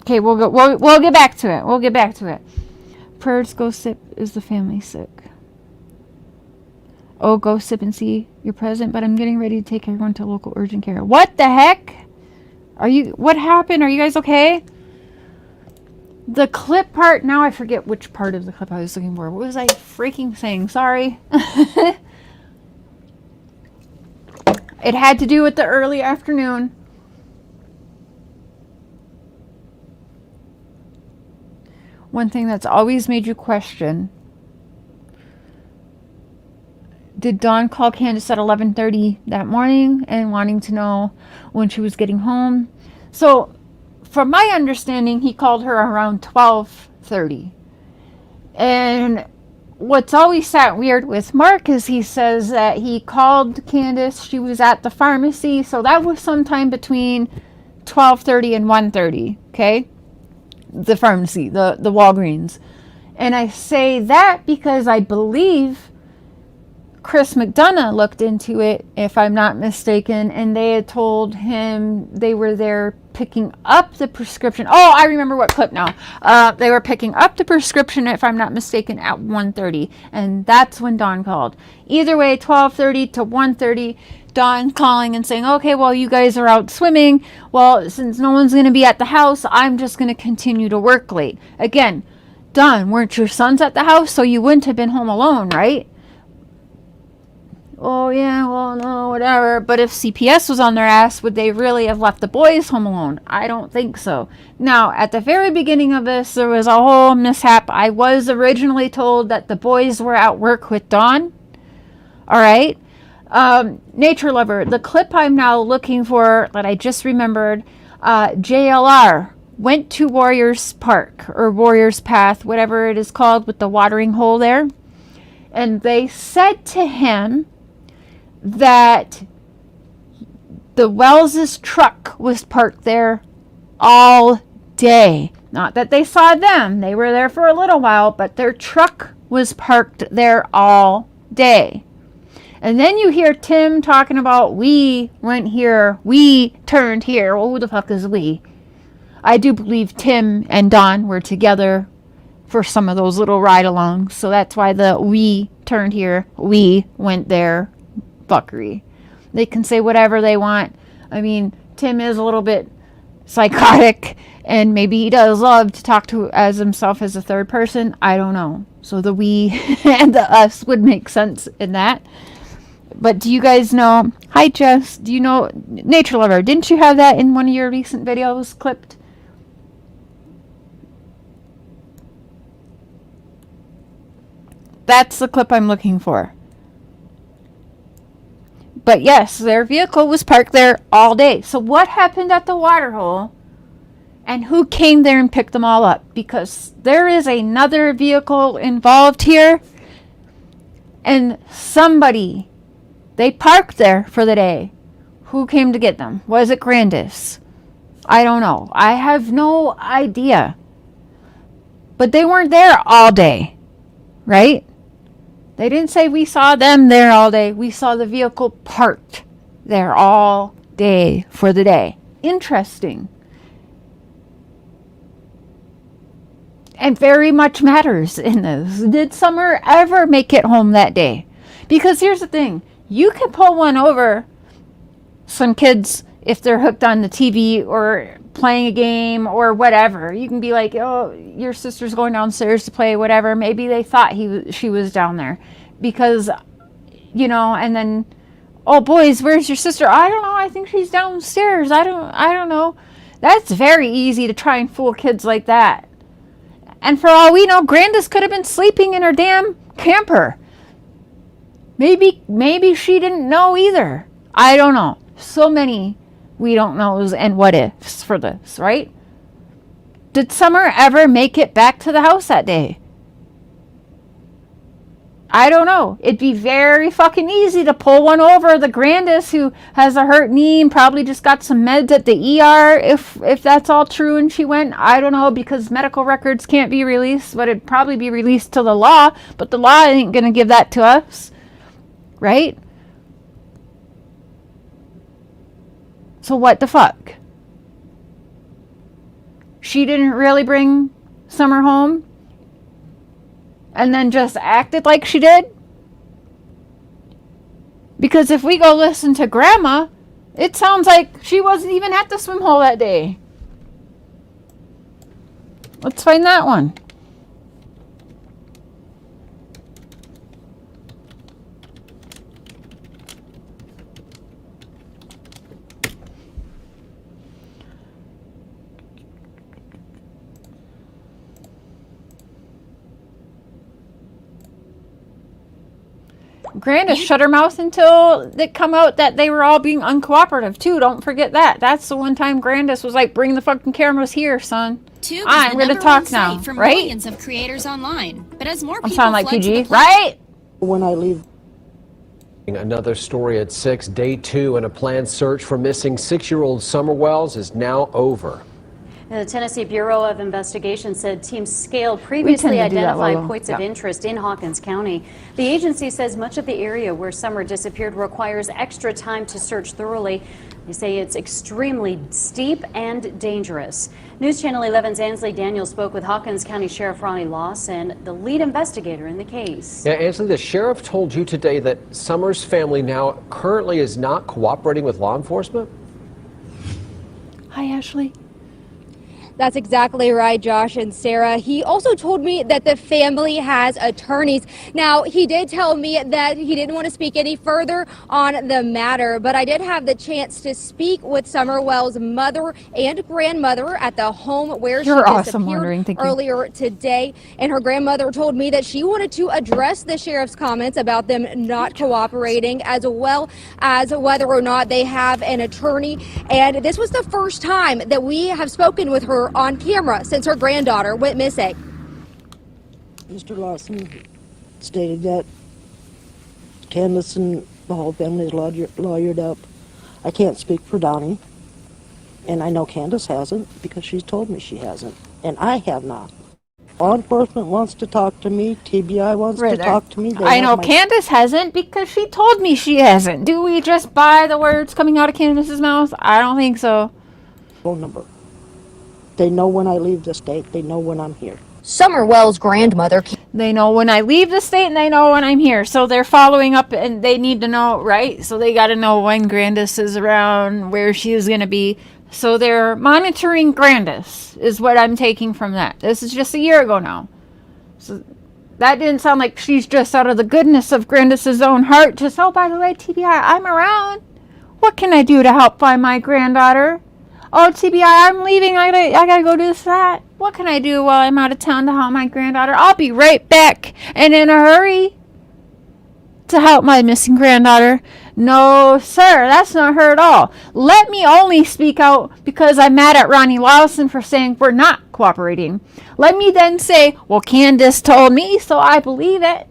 Okay, we'll get back to it. We'll get back to it. Prayers, go sip. Is the family sick? Oh, go sip and see. You're present, but I'm getting ready to take everyone to local urgent care. What the heck? What happened? Are you guys okay? The clip part, now I forget which part of the clip I was looking for. What was I freaking saying? Sorry. It had to do with the early afternoon. One thing that's always made you question. Did Dawn call Candace at 11:30 that morning and wanting to know when she was getting home? So, from my understanding, he called her around 12:30. And what's always sat weird with Mark is he says that he called Candace. She was at the pharmacy. So that was sometime between 12:30 and 1:30. Okay? The pharmacy, the Walgreens. And I say that because I believe Chris McDonough looked into it, if I'm not mistaken, and they had told him they were there picking up the prescription. Oh, I remember what clip now. They were picking up the prescription, if I'm not mistaken, at 1:30, and that's when Dawn called. Either way, 12:30 to 1:30, Dawn calling and saying, okay, well, you guys are out swimming. Well, since no one's going to be at the house, I'm just going to continue to work late. Again, Dawn, weren't your sons at the house, so you wouldn't have been home alone, right? Oh, yeah, well, no, whatever. But if CPS was on their ass, would they really have left the boys home alone? I don't think so. Now, at the very beginning of this, there was a whole mishap. I was originally told that the boys were at work with Dawn. All right. Nature Lover, the clip I'm now looking for that I just remembered, JLR went to Warriors Park or Warriors Path, whatever it is called, with the watering hole there. And they said to him that the Wells's truck was parked there all day. Not that they saw them. They were there for a little while, but their truck was parked there all day. And then you hear Tim talking about, we went here, we turned here. Well, who the fuck is we? I do believe Tim and Dawn were together for some of those little ride-alongs. So that's why the we turned here, we went there fuckery. They can say whatever they want. I mean, Tim is a little bit psychotic, and maybe he does love to talk to as himself as a third person. I don't know. So the we and the us would make sense in that. But do you guys know? Hi, Jess. Do you know Nature Lover? Didn't you have that in one of your recent videos clipped? That's the clip I'm looking for. But yes, their vehicle was parked there all day. So what happened at the water hole? And who came there and picked them all up? Because there is another vehicle involved here. And somebody, they parked there for the day. Who came to get them? Was it Grandis? I don't know. I have no idea. But they weren't there all day, right? They didn't say we saw them there all day. We saw the vehicle parked there all day for the day. Interesting. And very much matters in this. Did Summer ever make it home that day? Because here's the thing. You can pull one over some kids if they're hooked on the TV or playing a game or whatever. You can be like, oh, your sister's going downstairs to play, whatever. Maybe they thought she was down there because, you know, and then, oh, boys, where's your sister? I don't know. I think she's downstairs. I don't know. That's very easy to try and fool kids like that. And for all we know, Grandis could have been sleeping in her damn camper. Maybe she didn't know either. I don't know. So many we don't knows and what ifs for this, right? Did Summer ever make it back to the house that day? I don't know. It'd be very fucking easy to pull one over the Grandis who has a hurt knee and probably just got some meds at the ER if that's all true and she went. I don't know, because medical records can't be released, but it'd probably be released to the law, but the law ain't gonna give that to us, right? So what the fuck? She didn't really bring Summer home? And then just acted like she did? Because if we go listen to Grandma, it sounds like she wasn't even at the swim hole that day. Let's find that one. Grandis shut her mouth until it come out that they were all being uncooperative too. Don't forget that. That's the one time Grandis was like, "Bring the fucking cameras here, son. I'm going to talk now." Right? Millions of creators online, but as more I'm people sounding like flood to PG, the right? When I leave. Another story at 6, day 2, and a planned search for missing 6-year-old Summer Wells is now over. The Tennessee Bureau of Investigation said teams scaled previously identified points of interest in Hawkins County. The agency says much of the area where Summer disappeared requires extra time to search thoroughly. They say it's extremely steep and dangerous. News Channel 11's Ansley Daniels spoke with Hawkins County Sheriff Ronnie Lawson, the lead investigator in the case. Yeah, Ansley, the sheriff told you today that Summer's family now currently is not cooperating with law enforcement? Hi, Ashley. That's exactly right, Josh and Sarah. He also told me that the family has attorneys. Now, he did tell me that he didn't want to speak any further on the matter, but I did have the chance to speak with Summer Wells' mother and grandmother at the home where she disappeared earlier today. And her grandmother told me that she wanted to address the sheriff's comments about them not cooperating, as well as whether or not they have an attorney. And this was the first time that we have spoken with her on camera since her granddaughter went missing. Mr. Lawson stated that Candace and the whole family is lawyered up. I can't speak for Donnie, and I know Candace hasn't because she's told me she hasn't, and I have not. Law enforcement wants to talk to me. TBI wants to talk to me. I know Candace hasn't because she told me she hasn't. Do we just buy the words coming out of Candace's mouth? I don't think so. Phone number. They know when I leave the state. They know when I'm here. Summer Wells' grandmother. They know when I leave the state and they know when I'm here. So they're following up and they need to know, right? So they got to know when Grandis is around, where she is going to be. So they're monitoring Grandis is what I'm taking from that. This is just a year ago now. So that didn't sound like she's just out of the goodness of Grandis's own heart. Just, oh, by the way, TBI, I'm around. What can I do to help find my granddaughter? Oh, TBI, I'm leaving. I gotta go do this, that. What can I do while I'm out of town to help my granddaughter? I'll be right back and in a hurry to help my missing granddaughter. No, sir, that's not her at all. Let me only speak out because I'm mad at Ronnie Lawson for saying we're not cooperating. Let me then say, well, Candace told me, so I believe it.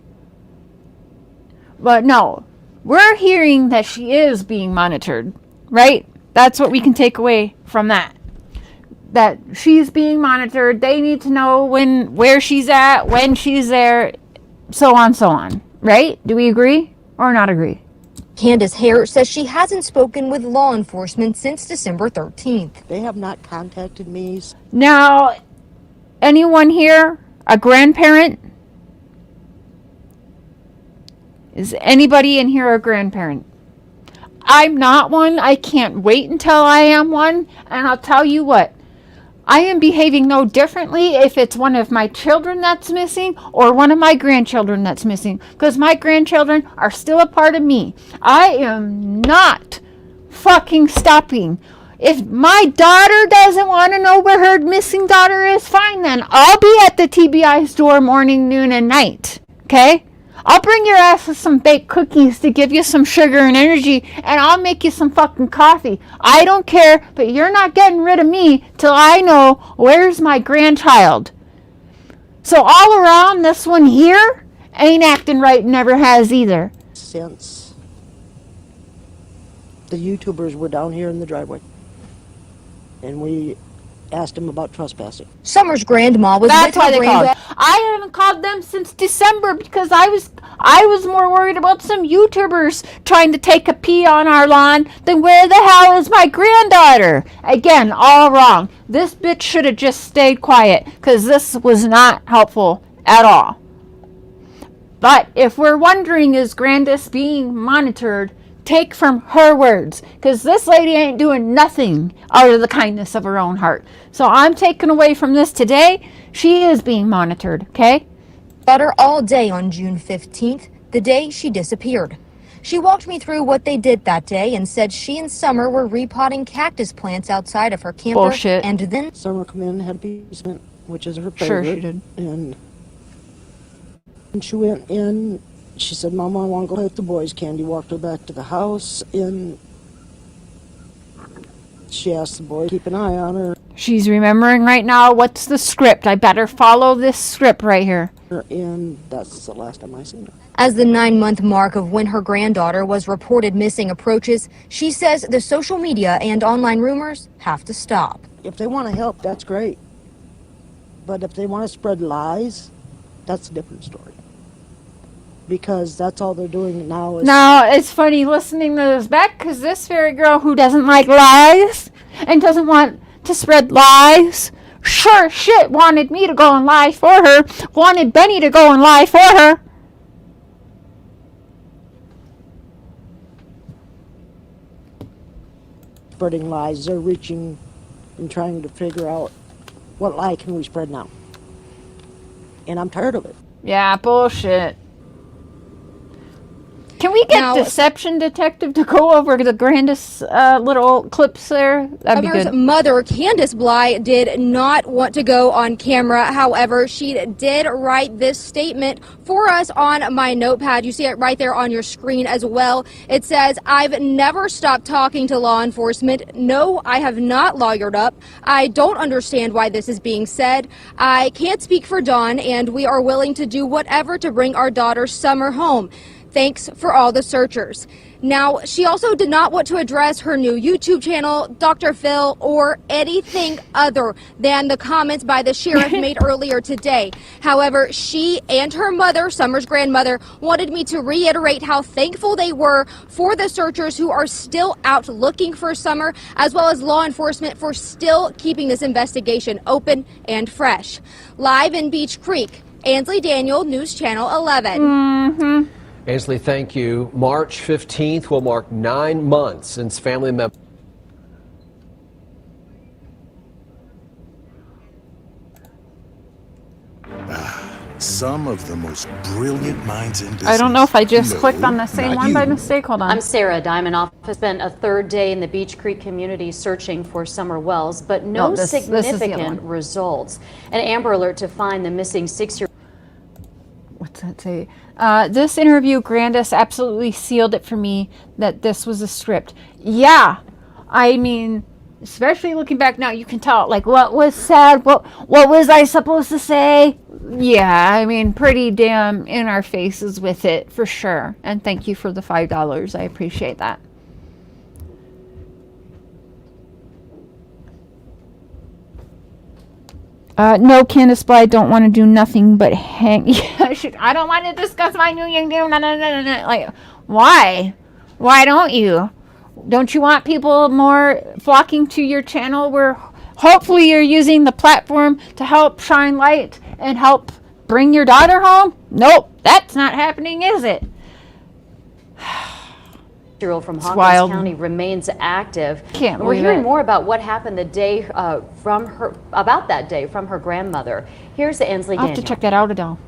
But no, we're hearing that she is being monitored, right? That's what we can take away from that. That she's being monitored. They need to know where she's at, when she's there, so on, right? Do we agree or not agree? Candace Hare says she hasn't spoken with law enforcement since December 13th. They have not contacted me. Now, anyone here a grandparent? Is anybody in here a grandparent? I'm not one. I can't wait until I am one. And I'll tell you what, I am behaving no differently if it's one of my children that's missing or one of my grandchildren that's missing, because my grandchildren are still a part of me. I am not fucking stopping. If my daughter doesn't want to know where her missing daughter is, fine then. I'll be at the TBI store morning, noon, and night. Okay? I'll bring your ass some baked cookies to give you some sugar and energy, and I'll make you some fucking coffee. I don't care, but you're not getting rid of me till I know where's my grandchild. So all around, this one here ain't acting right, never has either. Since the YouTubers were down here in the driveway, and we asked them about trespassing. Summer's grandma was That's with why her they called. granddaughter. I haven't called them since December because I was more worried about some YouTubers trying to take a pee on our lawn than where the hell is my granddaughter. Again, all wrong. This bitch should have just stayed quiet because this was not helpful at all. But if we're wondering, is Grandis being monitored, take from her words, because this lady ain't doing nothing out of the kindness of her own heart. So I'm taking away from this today, she is being monitored, okay? Daughter all day on June 15th, the day she disappeared. She walked me through what they did that day and said she and Summer were repotting cactus plants outside of her camper. Bullshit. And then Summer come in and had a piece of mint, which is her favorite. Sure she did. And she went in. She said, Mama, I want to go play with the boys. Candy walked her back to the house, and she asked the boy to keep an eye on her. She's remembering right now, what's the script? I better follow this script right here. And that's the last time I seen her. as the 9-month mark of when her granddaughter was reported missing approaches, she says the social media and online rumors have to stop. If they want to help, that's great. But if they want to spread lies, that's a different story. Because that's all they're doing now is... Now, it's funny listening to this back, because this very girl who doesn't like lies and doesn't want to spread lies, sure shit wanted me to go and lie for her, wanted Benny to go and lie for her. Spreading lies, they're reaching and trying to figure out what lie can we spread now. And I'm tired of it. Yeah, bullshit. Can we get Now, Deception Detective to go over the grandest little clips there? That'd be Summer's good. mother, Candace Bly, did not want to go on camera. However, she did write this statement for us on my notepad. You see it right there on your screen as well. It says, "I've never stopped talking to law enforcement. No, I have not lawyered up. I don't understand why this is being said. I can't speak for Dawn, and we are willing to do whatever to bring our daughter Summer home. Thanks for all the searchers." Now, she also did not want to address her new YouTube channel, Dr. Phil, or anything other than the comments by the sheriff made earlier today. However, she and her mother, Summer's grandmother, wanted me to reiterate how thankful they were for the searchers who are still out looking for Summer, as well as law enforcement for still keeping this investigation open and fresh. Live in Beach Creek, Ansley Daniel, News Channel 11. Mm-hmm. Ainsley, thank you. March 15th will mark 9 months since family members. some of the most brilliant minds in business. I don't know if I just No, clicked on the same not one you. by mistake. Hold on. I'm Sarah. Diamond Office spent a third day in the Beach Creek community searching for Summer Wells, but no this is the other significant one. results. An Amber Alert to find the missing 6-year-old. What's that say? This interview, Grandis absolutely sealed it for me that this was a script. Yeah, I mean, especially looking back now, you can tell, like, what was said, what was I supposed to say? Yeah, I mean, pretty damn in our faces with it, for sure. And thank you for the $5. I appreciate that. No, Candace Bly, don't want to do nothing but hang. Yeah, I don't want to discuss my new young. Like, why? Why don't you? Don't you want people more flocking to your channel where hopefully you're using the platform to help shine light and help bring your daughter home? Nope, that's not happening, is it? From Hawkins County remains active. Can't We're believe hearing it. more about what happened the day about that day from her grandmother. Here's Ansley I'll have Daniel. to check that out, Adele.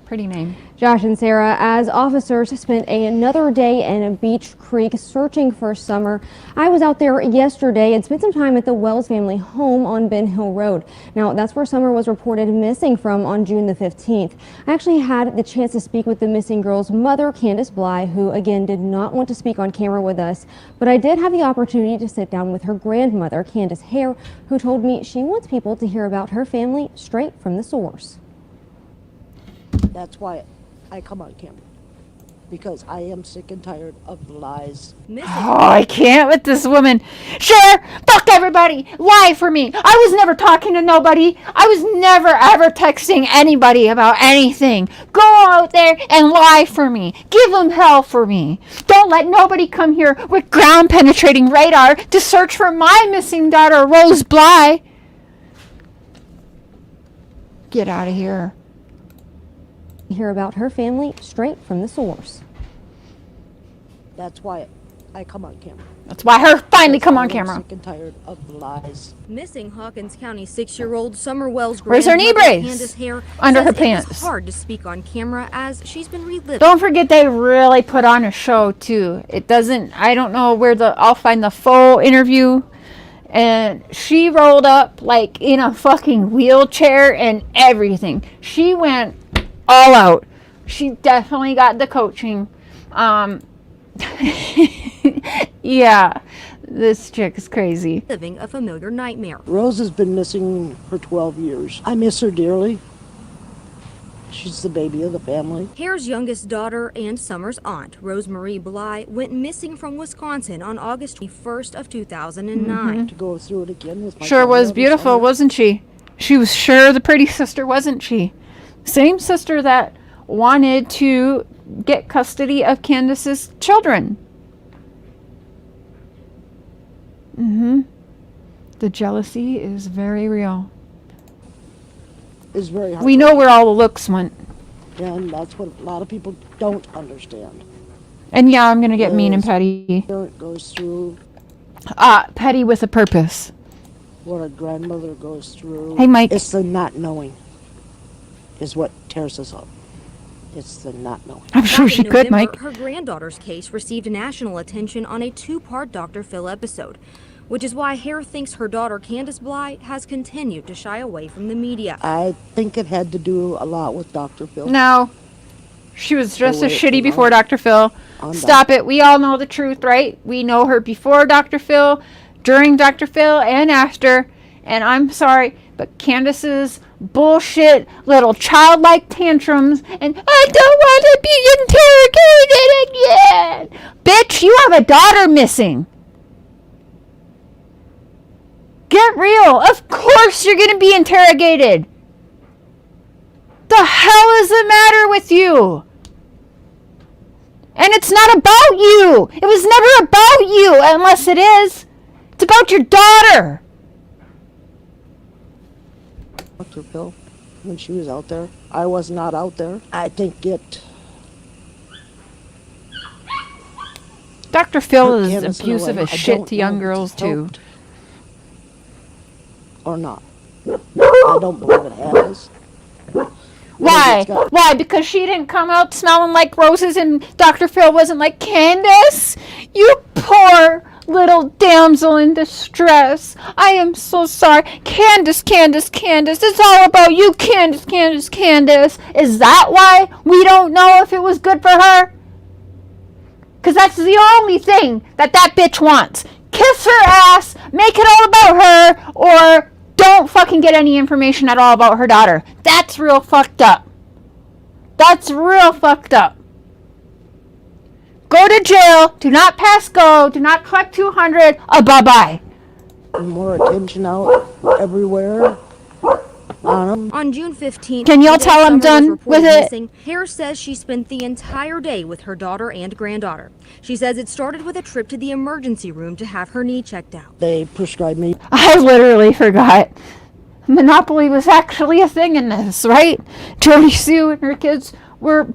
Pretty name. Josh and Sarah, as officers spent another day in Beach Creek searching for Summer, I was out there yesterday and spent some time at the Wells family home on Ben Hill Road. Now, that's where Summer was reported missing from on June the 15th. I actually had the chance to speak with the missing girl's mother, Candace Bly, who again did not want to speak on camera with us, but I did have the opportunity to sit down with her grandmother, Candace Hare, who told me she wants people to hear about her family straight from the source. That's why I come on camera, because I am sick and tired of the lies. Oh, I can't with this woman. Sure, fuck everybody. Lie for me. I was never talking to nobody. I was never ever texting anybody about anything. Go out there and lie for me. Give them hell for me. Don't let nobody come here with ground penetrating radar to search for my missing daughter, Rose Bly. Get out of here. Hear about her family straight from the source. That's why I come on camera. That's why her finally come on camera. I'm sick and tired of the lies. Missing Hawkins County 6-year-old Summer Wells Where's her knee grandmother, brace? Candace Hare, Under her says it was pants. hard to speak on camera as she's been reliving. Don't forget they really put on a show too. It doesn't, I don't know where I'll find the full interview. And she rolled up like in a fucking wheelchair and everything. She went all out. She definitely got the coaching. Yeah, this chick is crazy. Living a familiar nightmare. Rose has been missing for 12 years. I miss her dearly. She's the baby of the family. Hare's youngest daughter and Summer's aunt, Rosemarie Bly, went missing from Wisconsin on August 21st of 2009. To go through it again with my Sure was granddaughter, beautiful, Summer. wasn't she? She was sure the pretty sister, wasn't she? Same sister that wanted to get custody of Candace's children. The jealousy is very real. Is very hard. We know where all the looks went. And that's what a lot of people don't understand. And yeah, I'm gonna get mean and petty. Parent goes through Petty with a purpose. what a grandmother goes through. Hey, Mike. It's the not knowing is what tears us up. It's the not knowing. I'm sure she could, Mike. Her granddaughter's case received national attention on a 2-part Dr. Phil episode, which is why Hare thinks her daughter Candace Bly has continued to shy away from the media. I think it had to do a lot with Dr. Phil. No. She was just The as way it shitty came before out. Dr. Phil. On Stop it. We all know the truth, right? We know her before Dr. Phil, during Dr. Phil, and after. And I'm sorry, but Candace's bullshit little childlike tantrums and I don't want to be interrogated again. Bitch, you have a daughter missing. Get real. Of course you're going to be interrogated. The hell is the matter with you? And it's not about you. It was never about you, unless it is. It's about your daughter. Dr. Phil, when she was out there, I was not out there. I think it. Dr. Phil hurt is Candace in a abusive way. as I shit don't to young know if girls, it's too. helped Or not. I don't believe it has. Why? Why? Because she didn't come out smelling like roses and Dr. Phil wasn't like, Candace, you poor little damsel in distress. I am so sorry. Candace, Candace, Candace. It's all about you, Candace, Candace, Candace. Is that why we don't know if it was good for her? Because that's the only thing that bitch wants. Kiss her ass, make it all about her, or don't fucking get any information at all about her daughter. That's real fucked up. That's real fucked up. Go to jail. Do not pass go. Do not collect 200. Bye-bye. More attention out everywhere on them. On June 15th, can y'all tell I'm done with it? Missing, Hare says she spent the entire day with her daughter and granddaughter. She says it started with a trip to the emergency room to have her knee checked out. They prescribed me. I literally forgot. Monopoly was actually a thing in this, right? Jody Sue and her kids were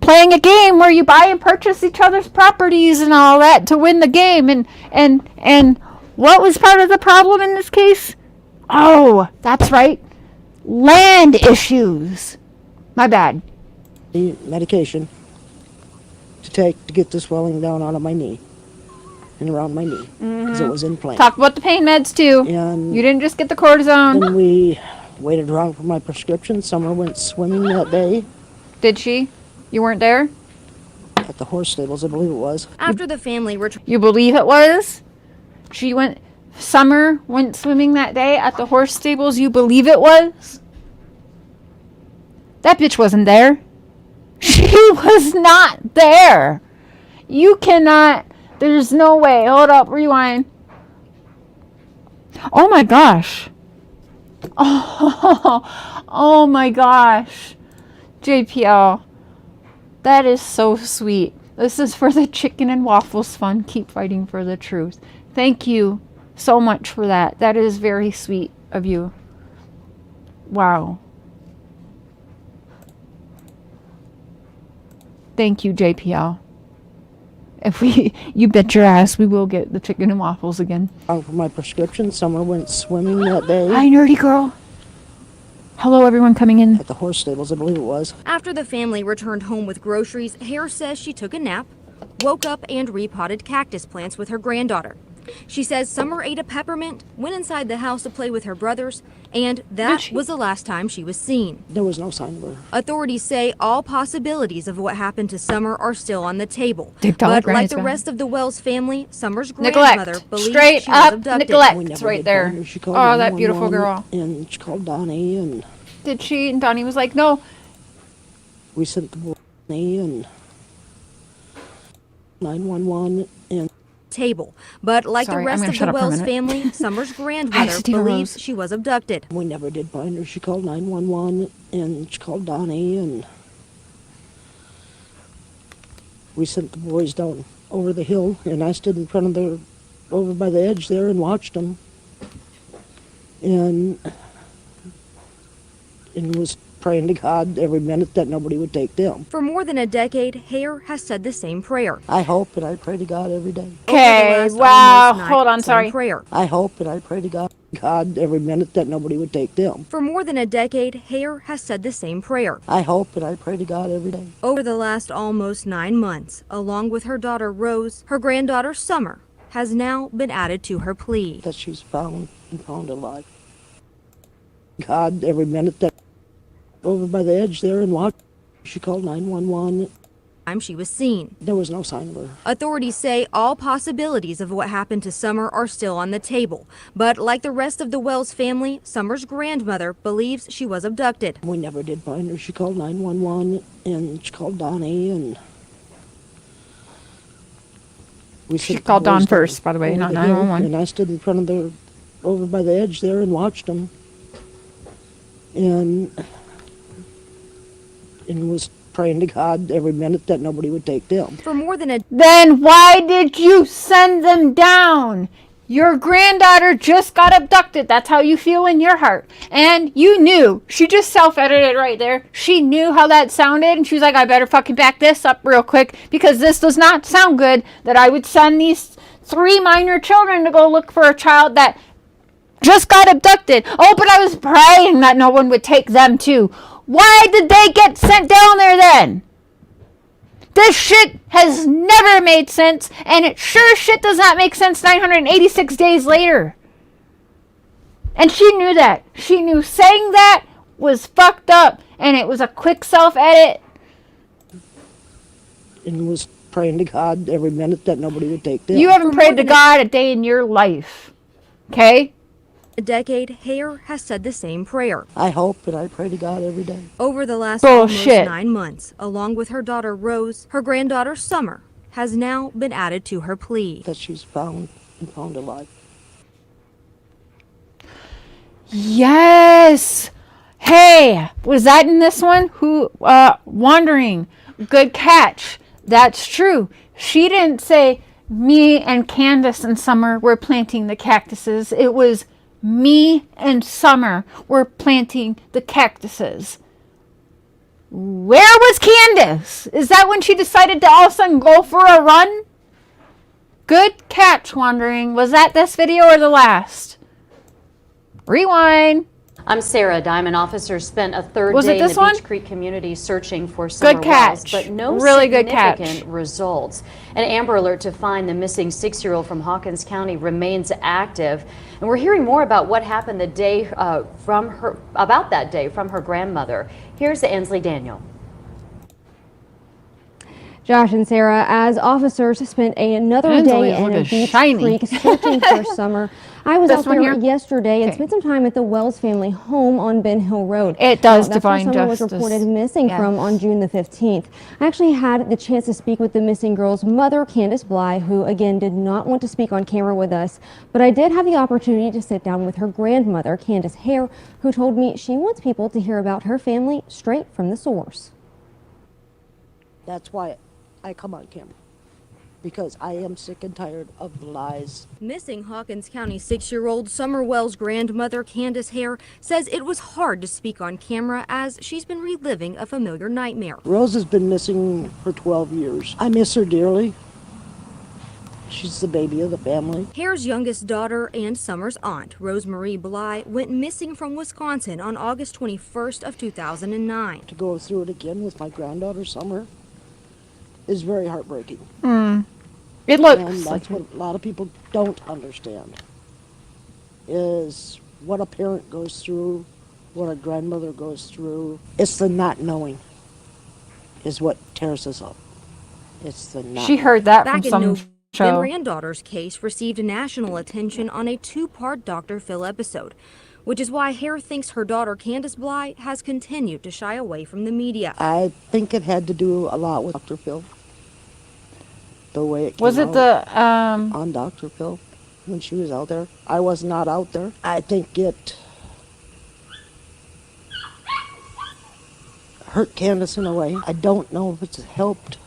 playing a game where you buy and purchase each other's properties and all that to win the game. And what was part of the problem in this case? Oh, that's right. Land issues. My bad. The medication to take to get the swelling down out of my knee and around my knee because it was inflamed. Talk about the pain meds too. And you didn't just get the cortisone. Then we waited around for my prescription. Summer went swimming that day. Did she? You weren't there? At the horse stables, I believe it was. After the family You believe it was? Summer went swimming that day at the horse stables. You believe it was? That bitch wasn't there. She was not there. You cannot. There's no way. Hold up. Rewind. Oh my gosh. Oh my gosh. JPL. That is so sweet. This is for the Chicken and Waffles Fund. Keep fighting for the truth. Thank you so much for that. That is very sweet of you. Wow. Thank you, JPL. You bet your ass we will get the chicken and waffles again. For my prescription, Summer went swimming that day. Hi, nerdy girl. Hello, everyone coming in. At the horse stables, I believe it was. After the family returned home with groceries, Hare says she took a nap, woke up and repotted cactus plants with her granddaughter. She says Summer ate a peppermint, went inside the house to play with her brothers, and that was the last time she was seen. There was no sign of her. Authorities say all possibilities of what happened to Summer are still on the table. But like the rest of the Wells family, Summer's grandmother believes Straight she was up abducted. neglect. It's right there. Oh, that beautiful girl. And she called Donnie and... Did she? And Donnie was like, no. We sent the boy and 911 and... table. But like the rest of the Wells family, Summer's grandmother believes she was abducted. We never did find her. She called 911 and she called Donnie and we sent the boys down over the hill and I stood in front of over by the edge there and watched them and was praying to God every minute that nobody would take them. For more than a decade, Hare has said the same prayer. I hope and I pray to God every day. Okay, wow. Hold on, sorry. Prayer. I hope and I pray to God every minute that nobody would take them. For more than a decade, Hare has said the same prayer. I hope and I pray to God every day. Over the last almost 9 months, along with her daughter Rose, her granddaughter Summer has now been added to her plea. That she's found alive. God every minute that over by the edge there and watched. She called 911. Time she was seen. There was no sign of her. Authorities say all possibilities of what happened to Summer are still on the table. But like the rest of the Wells family, Summer's grandmother believes she was abducted. We never did find her. She called 911 and she called Donnie and she called Don first, by the way, not 911. And I stood in front of over by the edge there and watched them. And was praying to God every minute that nobody would take them. For more than a... Then why did you send them down? Your granddaughter just got abducted. That's how you feel in your heart. And you knew. She just self-edited right there. She knew how that sounded. And she was like, I better fucking back this up real quick. Because this does not sound good that I would send these 3 minor children to go look for a child that just got abducted. Oh, but I was praying that no one would take them too. Why did they get sent down there then? This shit has never made sense, and it sure shit does not make sense 986 days later. And she knew that. She knew saying that was fucked up, and it was a quick self-edit. And was praying to God every minute that nobody would take them. You haven't prayed to God a day in your life. Okay? A decade, Hare has said the same prayer. I hope and I pray to God every day. Over the last Bullshit. almost 9 months, along with her daughter Rose, her granddaughter Summer has now been added to her plea. That she's found alive. Yes! Hey, was that in this one? Wandering. Good catch. That's true. She didn't say me and Candace and Summer were planting the cactuses. It was me and Summer were planting the cactuses. Where was Candace? Is that when she decided to all of a sudden go for a run? Good catch, Wandering. Was that this video or the last? Rewind. I'm Sarah. Diamond officers spent a third Was day it in this the one? Beach Creek community searching for Summer Good catch. Wells, but no Really good significant catch. results. An Amber Alert to find the missing 6-year-old from Hawkins County remains active, and we're hearing more about what happened the day about that day from her grandmother. Here's Ansley Daniel. Josh and Sarah, as officers spent another Ansley day is in a looking Beach shiny. Creek searching for Summer. I was This out one there here? yesterday and Okay. spent some time at the Wells family home on Ben Hill Road. It does That's where define Summer justice. was reported missing Yes. from on June the 15th. I actually had the chance to speak with the missing girl's mother, Candace Bly, who again did not want to speak on camera with us, but I did have the opportunity to sit down with her grandmother, Candace Hare, who told me she wants people to hear about her family straight from the source. That's why I come on camera. Because I am sick and tired of the lies. Missing Hawkins County 6-year-old Summer Wells' grandmother, Candace Hare, says it was hard to speak on camera as she's been reliving a familiar nightmare. Rose has been missing for 12 years. I miss her dearly. She's the baby of the family. Hare's youngest daughter and Summer's aunt, Rosemarie Bly, went missing from Wisconsin on August 21st of 2009. To go through it again with my granddaughter, Summer, is very heartbreaking. It looks And that's what a lot of people don't understand, is what a parent goes through, what a grandmother goes through. It's the not knowing is what tears us up. It's the not She heard that from Back in some November, show. granddaughter's case received national attention on a 2-part Dr. Phil episode, which is why Hare thinks her daughter Candace Bly has continued to shy away from the media. I think it had to do a lot with Dr. Phil. The way it came Was it out the on Dr. Phil when she was out there. I was not out there. I think it hurt Candace in a way. I don't know if it's helped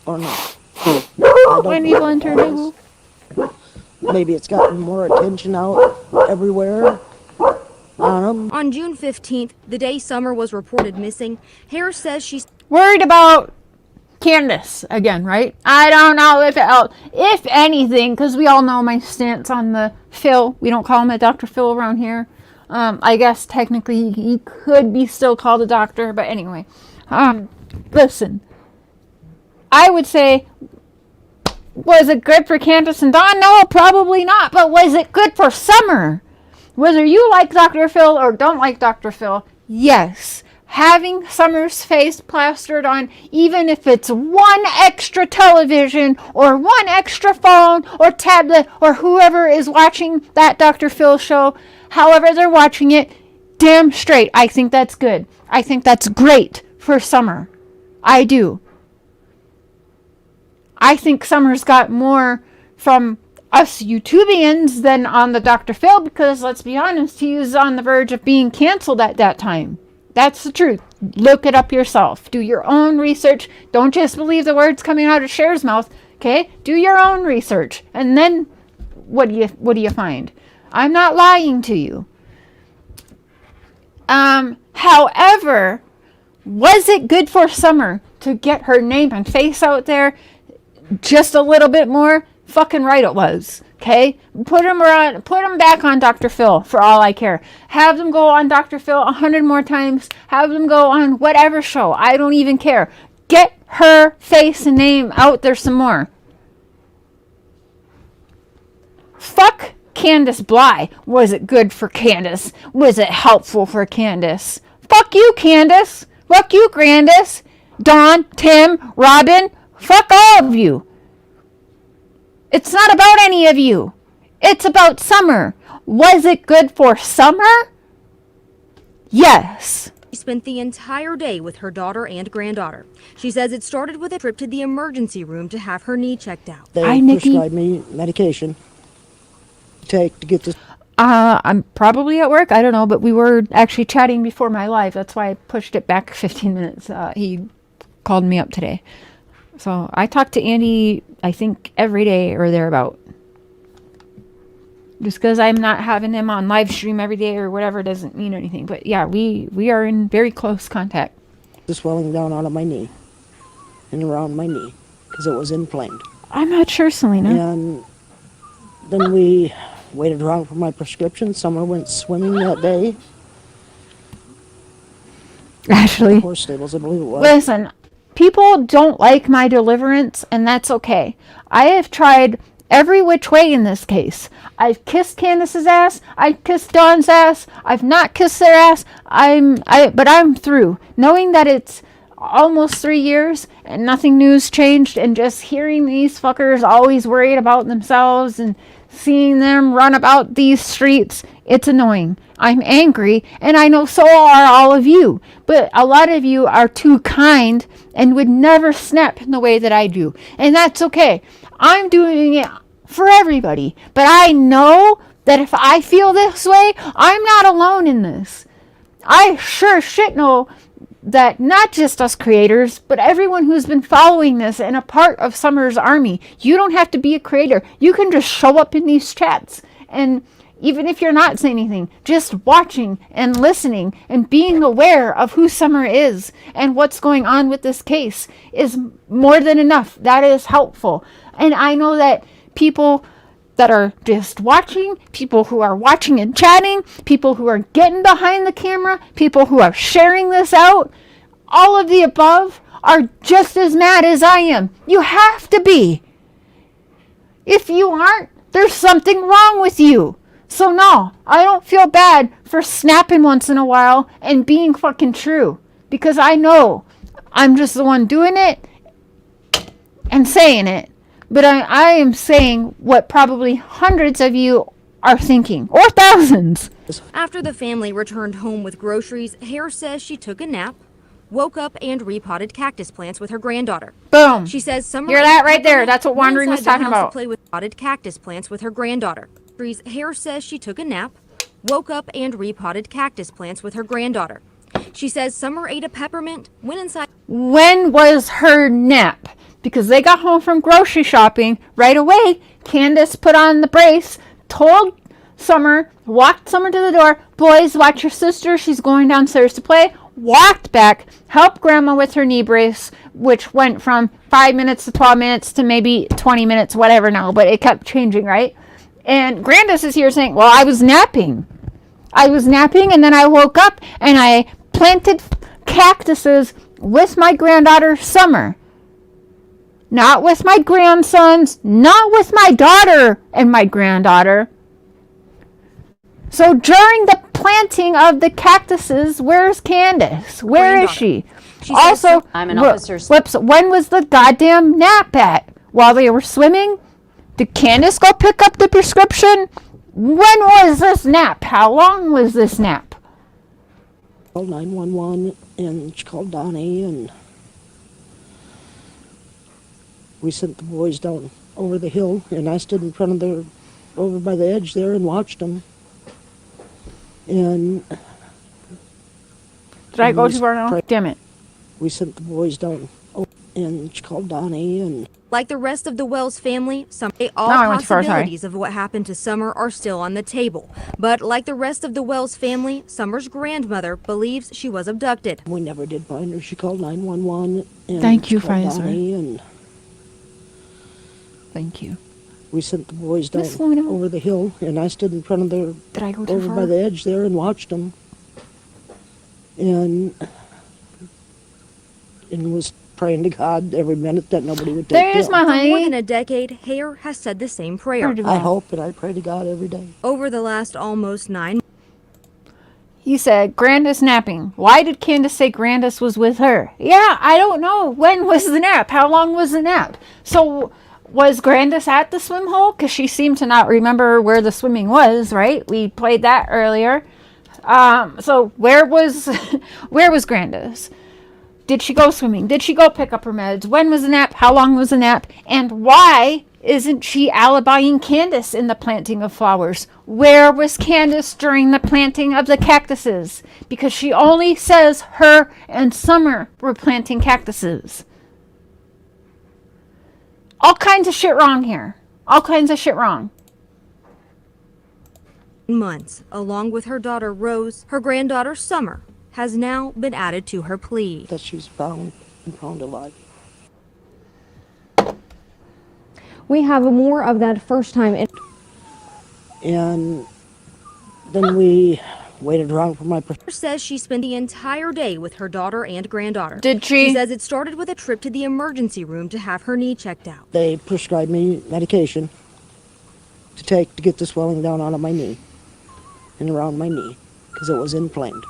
or not. Wendy Blinter? Maybe it's gotten more attention out everywhere on them. On June 15th, the day Summer was reported missing, Hare says she's Worried about Candace again, right? I don't know if anything, because we all know my stance on the Phil. We don't call him a Dr. Phil around here. I guess technically he could be still called a doctor, but anyway. Listen, I would say, was it good for Candace and Dawn? No, probably not. But was it good for Summer? Whether you like Dr. Phil or don't like Dr. Phil, yes. Having Summer's face plastered on, even if it's one extra television or one extra phone or tablet or whoever is watching that Dr. Phil show, however they're watching it, damn straight, I think that's good. I think that's great for Summer. I do. I think Summer's got more from us YouTubians than on the Dr. Phil, because let's be honest, he was on the verge of being canceled at that time. That's the truth. Look it up yourself. Do your own research. Don't just believe the words coming out of Cher's mouth. Okay? Do your own research. And then what do you find? I'm not lying to you. However, was it good for Summer to get her name and face out there just a little bit more? fucking right it was. Okay? Put them back on Dr. Phil for all I care. Have them go on Dr. Phil 100 more times. Have them go on whatever show. I don't even care. Get her face and name out there some more. Fuck Candace Bly. Was it good for Candace? Was it helpful for Candace? Fuck you, Candace. Fuck you, Grandis. Dawn, Tim, Robin. Fuck all of you. It's not about any of you. It's about Summer. Was it good for Summer? Yes. She spent the entire day with her daughter and granddaughter. She says it started with a trip to the emergency room to have her knee checked out. They prescribed me medication to get this. I'm probably at work. I don't know, but we were actually chatting before my live. That's why I pushed it back 15 minutes. He called me up today. So I talk to Andy, I think, every day or thereabout. Just because I'm not having him on live stream every day or whatever doesn't mean anything. But yeah, we are in very close contact. The swelling down out of my knee and around my knee because it was inflamed. I'm not sure, Selena. And then we waited around for my prescription. Summer went swimming that day. Ashley. Horse stables, I believe it was. Listen, people don't like my deliverance, and that's okay. I have tried every which way in this case. I've kissed Candace's ass. I've kissed Dawn's ass. I've not kissed their ass. But I'm through. Knowing that it's almost 3 years and nothing new's changed, and just hearing these fuckers always worried about themselves and seeing them run about these streets, it's annoying. I'm angry, and I know so are all of you. But a lot of you are too kind and would never snap in the way that I do. And that's okay. I'm doing it for everybody. But I know that if I feel this way, I'm not alone in this. I sure shit know that not just us creators, but everyone who's been following this and a part of Summer's army, you don't have to be a creator. You can just show up in these chats. And even if you're not saying anything, just watching and listening and being aware of who Summer is and what's going on with this case is more than enough. That is helpful. And I know that people that are just watching, people who are watching and chatting, people who are getting behind the camera, people who are sharing this out, all of the above are just as mad as I am. You have to be. If you aren't, there's something wrong with you. So no, I don't feel bad for snapping once in a while and being fucking true. Because I know I'm just the one doing it and saying it. But I am saying what probably hundreds of you are thinking, or thousands. After the family returned home with groceries, Hare says she took a nap, woke up, and repotted cactus plants with her granddaughter. Boom. She says Summer. Hear that right there? That's what Wandering was talking about. To play with potted cactus plants with her granddaughter. Hare says she took a nap, woke up, and repotted cactus plants with her granddaughter. She says Summer ate a peppermint, went inside. When was her nap? Because they got home from grocery shopping right away. Candace put on the brace, told Summer, walked Summer to the door. Boys, watch your sister. She's going downstairs to play. Walked back, helped Grandma with her knee brace, which went from 5 minutes to 12 minutes to maybe 20 minutes, whatever now, but it kept changing, right? And Grandis is here saying, well, I was napping. And then I woke up and I planted cactuses with my granddaughter, Summer. Not with my grandsons, not with my daughter and my granddaughter. So during the planting of the cactuses, where's Candace? Where is she? Also, I'm an officer. Whoops, when was the goddamn nap at? While they were swimming? Did Candace go pick up the prescription? When was this nap? How long was this nap? Called 911 and she called Donnie and we sent the boys down over the hill and I stood in front of their, over by the edge there and watched them. And did I go too far now? Damn it. We sent the boys down and she called Donnie and like the rest of the Wells family, all possibilities of what happened to Summer are still on the table. But like the rest of the Wells family, Summer's grandmother believes she was abducted. We never did find her. She called 911 and thank you, Donnie Pfizer. And thank you. We sent the boys down Miss Luna. over the hill, and I stood in front of their, Did I go too over far? by the edge there and watched them. And was praying to God every minute that nobody would take There's them. my For more honey. than a decade, Hare has said the same prayer. I hope and I pray to God every day. Over the last almost 9 He said, Grandis napping. Why did Candace say Grandis was with her? Yeah, I don't know. When was the nap? How long was the nap? So, was Grandis at the swim hole? Because she seemed to not remember where the swimming was, right? We played that earlier. So, where was Grandis? Did she go swimming? Did she go pick up her meds? When was the nap? How long was the nap? And why isn't she alibiing Candace in the planting of flowers? Where was Candace during the planting of the cactuses? Because she only says her and Summer were planting cactuses. All kinds of shit wrong here. All kinds of shit wrong. months, along with her daughter Rose, her granddaughter Summer, has now been added to her plea. That she's found and found alive. We have more of that first time. And then we waited around for my Says she spent the entire day with her daughter and granddaughter. Did she? She says it started with a trip to the emergency room to have her knee checked out. They prescribed me medication to take to get the swelling down out of my knee and around my knee because it was inflamed.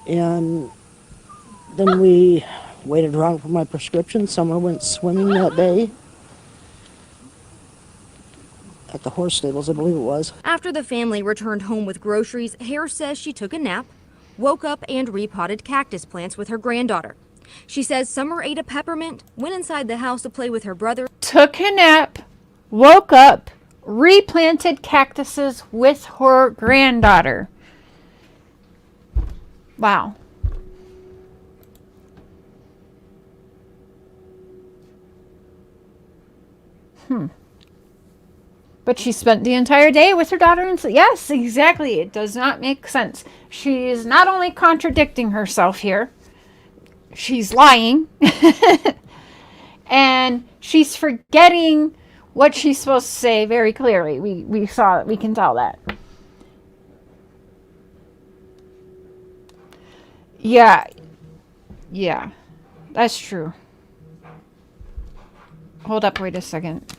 And then we waited around for my prescription. Summer went swimming that day at the horse stables, I believe it was. After the family returned home with groceries, Hare says she took a nap, woke up and repotted cactus plants with her granddaughter. She says Summer ate a peppermint, went inside the house to play with her brother. Took a nap, woke up, replanted cactuses with her granddaughter. Wow. But she spent the entire day with her daughter and yes, exactly. It does not make sense. She is not only contradicting herself here, she's lying. And she's forgetting what she's supposed to say very clearly. We saw it. We can tell that. Yeah. Yeah. That's true. Hold up, wait a second.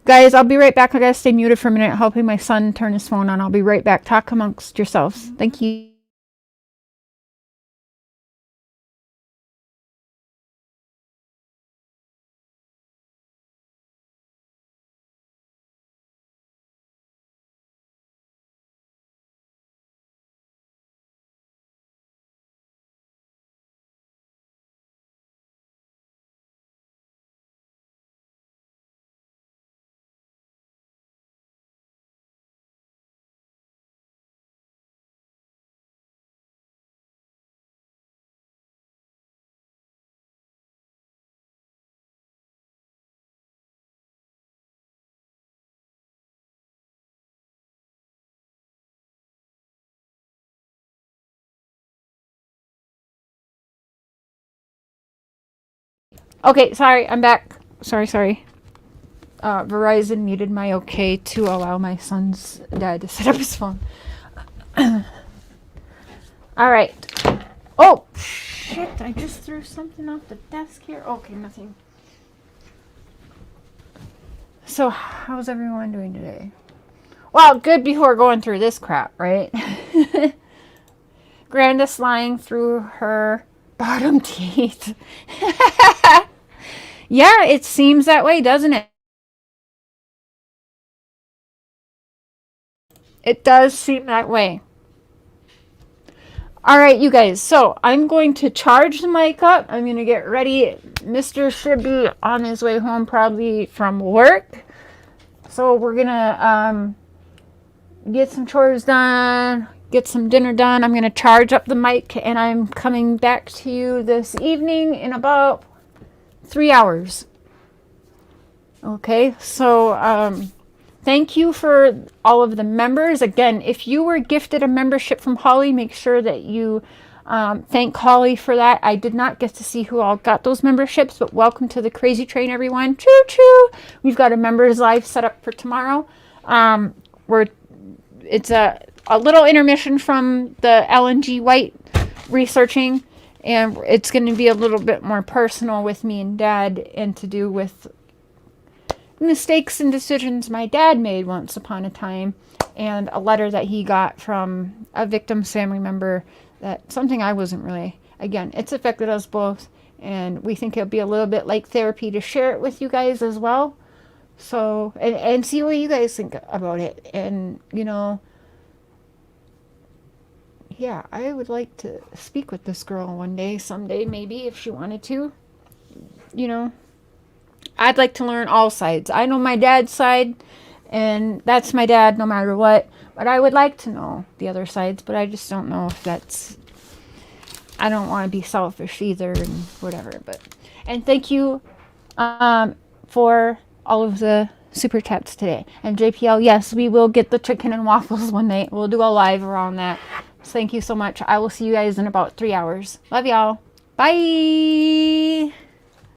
Guys, I'll be right back. I gotta stay muted for a minute, helping my son turn his phone on. I'll be right back. Talk amongst yourselves. Thank you. Okay, sorry, I'm back. Sorry. Verizon needed my okay to allow my son's dad to set up his phone. All right. Oh, shit. I just threw something off the desk here. Okay, nothing. So, how's everyone doing today? Well, good before going through this crap, right? Grandis lying through her bottom teeth. Yeah, it seems that way, doesn't it? It does seem that way. All right, you guys. So I'm going to charge the mic up. I'm going to get ready. Mr. should be on his way home probably from work. So we're going to get some chores done, get some dinner done. I'm going to charge up the mic, and I'm coming back to you this evening in about 3 hours. Okay, so thank you for all of the members. Again, if you were gifted a membership from Holly, make sure that you thank Holly for that. I did not get to see who all got those memberships, but welcome to the Crazy Train, everyone. Choo choo! We've got a members live set up for tomorrow. It's a little intermission from the LNG White researching, and it's going to be a little bit more personal with me and Dad, and to do with mistakes and decisions my dad made once upon a time, and a letter that he got from a victim's family member, that something I wasn't really, again, it's affected us both, and we think it'll be a little bit like therapy to share it with you guys as well. So, and see what you guys think about it. And, you know, yeah, I would like to speak with this girl one day, someday, maybe, if she wanted to. You know, I'd like to learn all sides. I know my dad's side, and that's my dad no matter what. But I would like to know the other sides, but I just don't know if that's... I don't want to be selfish either and whatever. And thank you for all of the super chats today. And JPL, yes, we will get the chicken and waffles one night. We'll do a live around that. So thank you so much. I will see you guys in about 3 hours. Love y'all. Bye.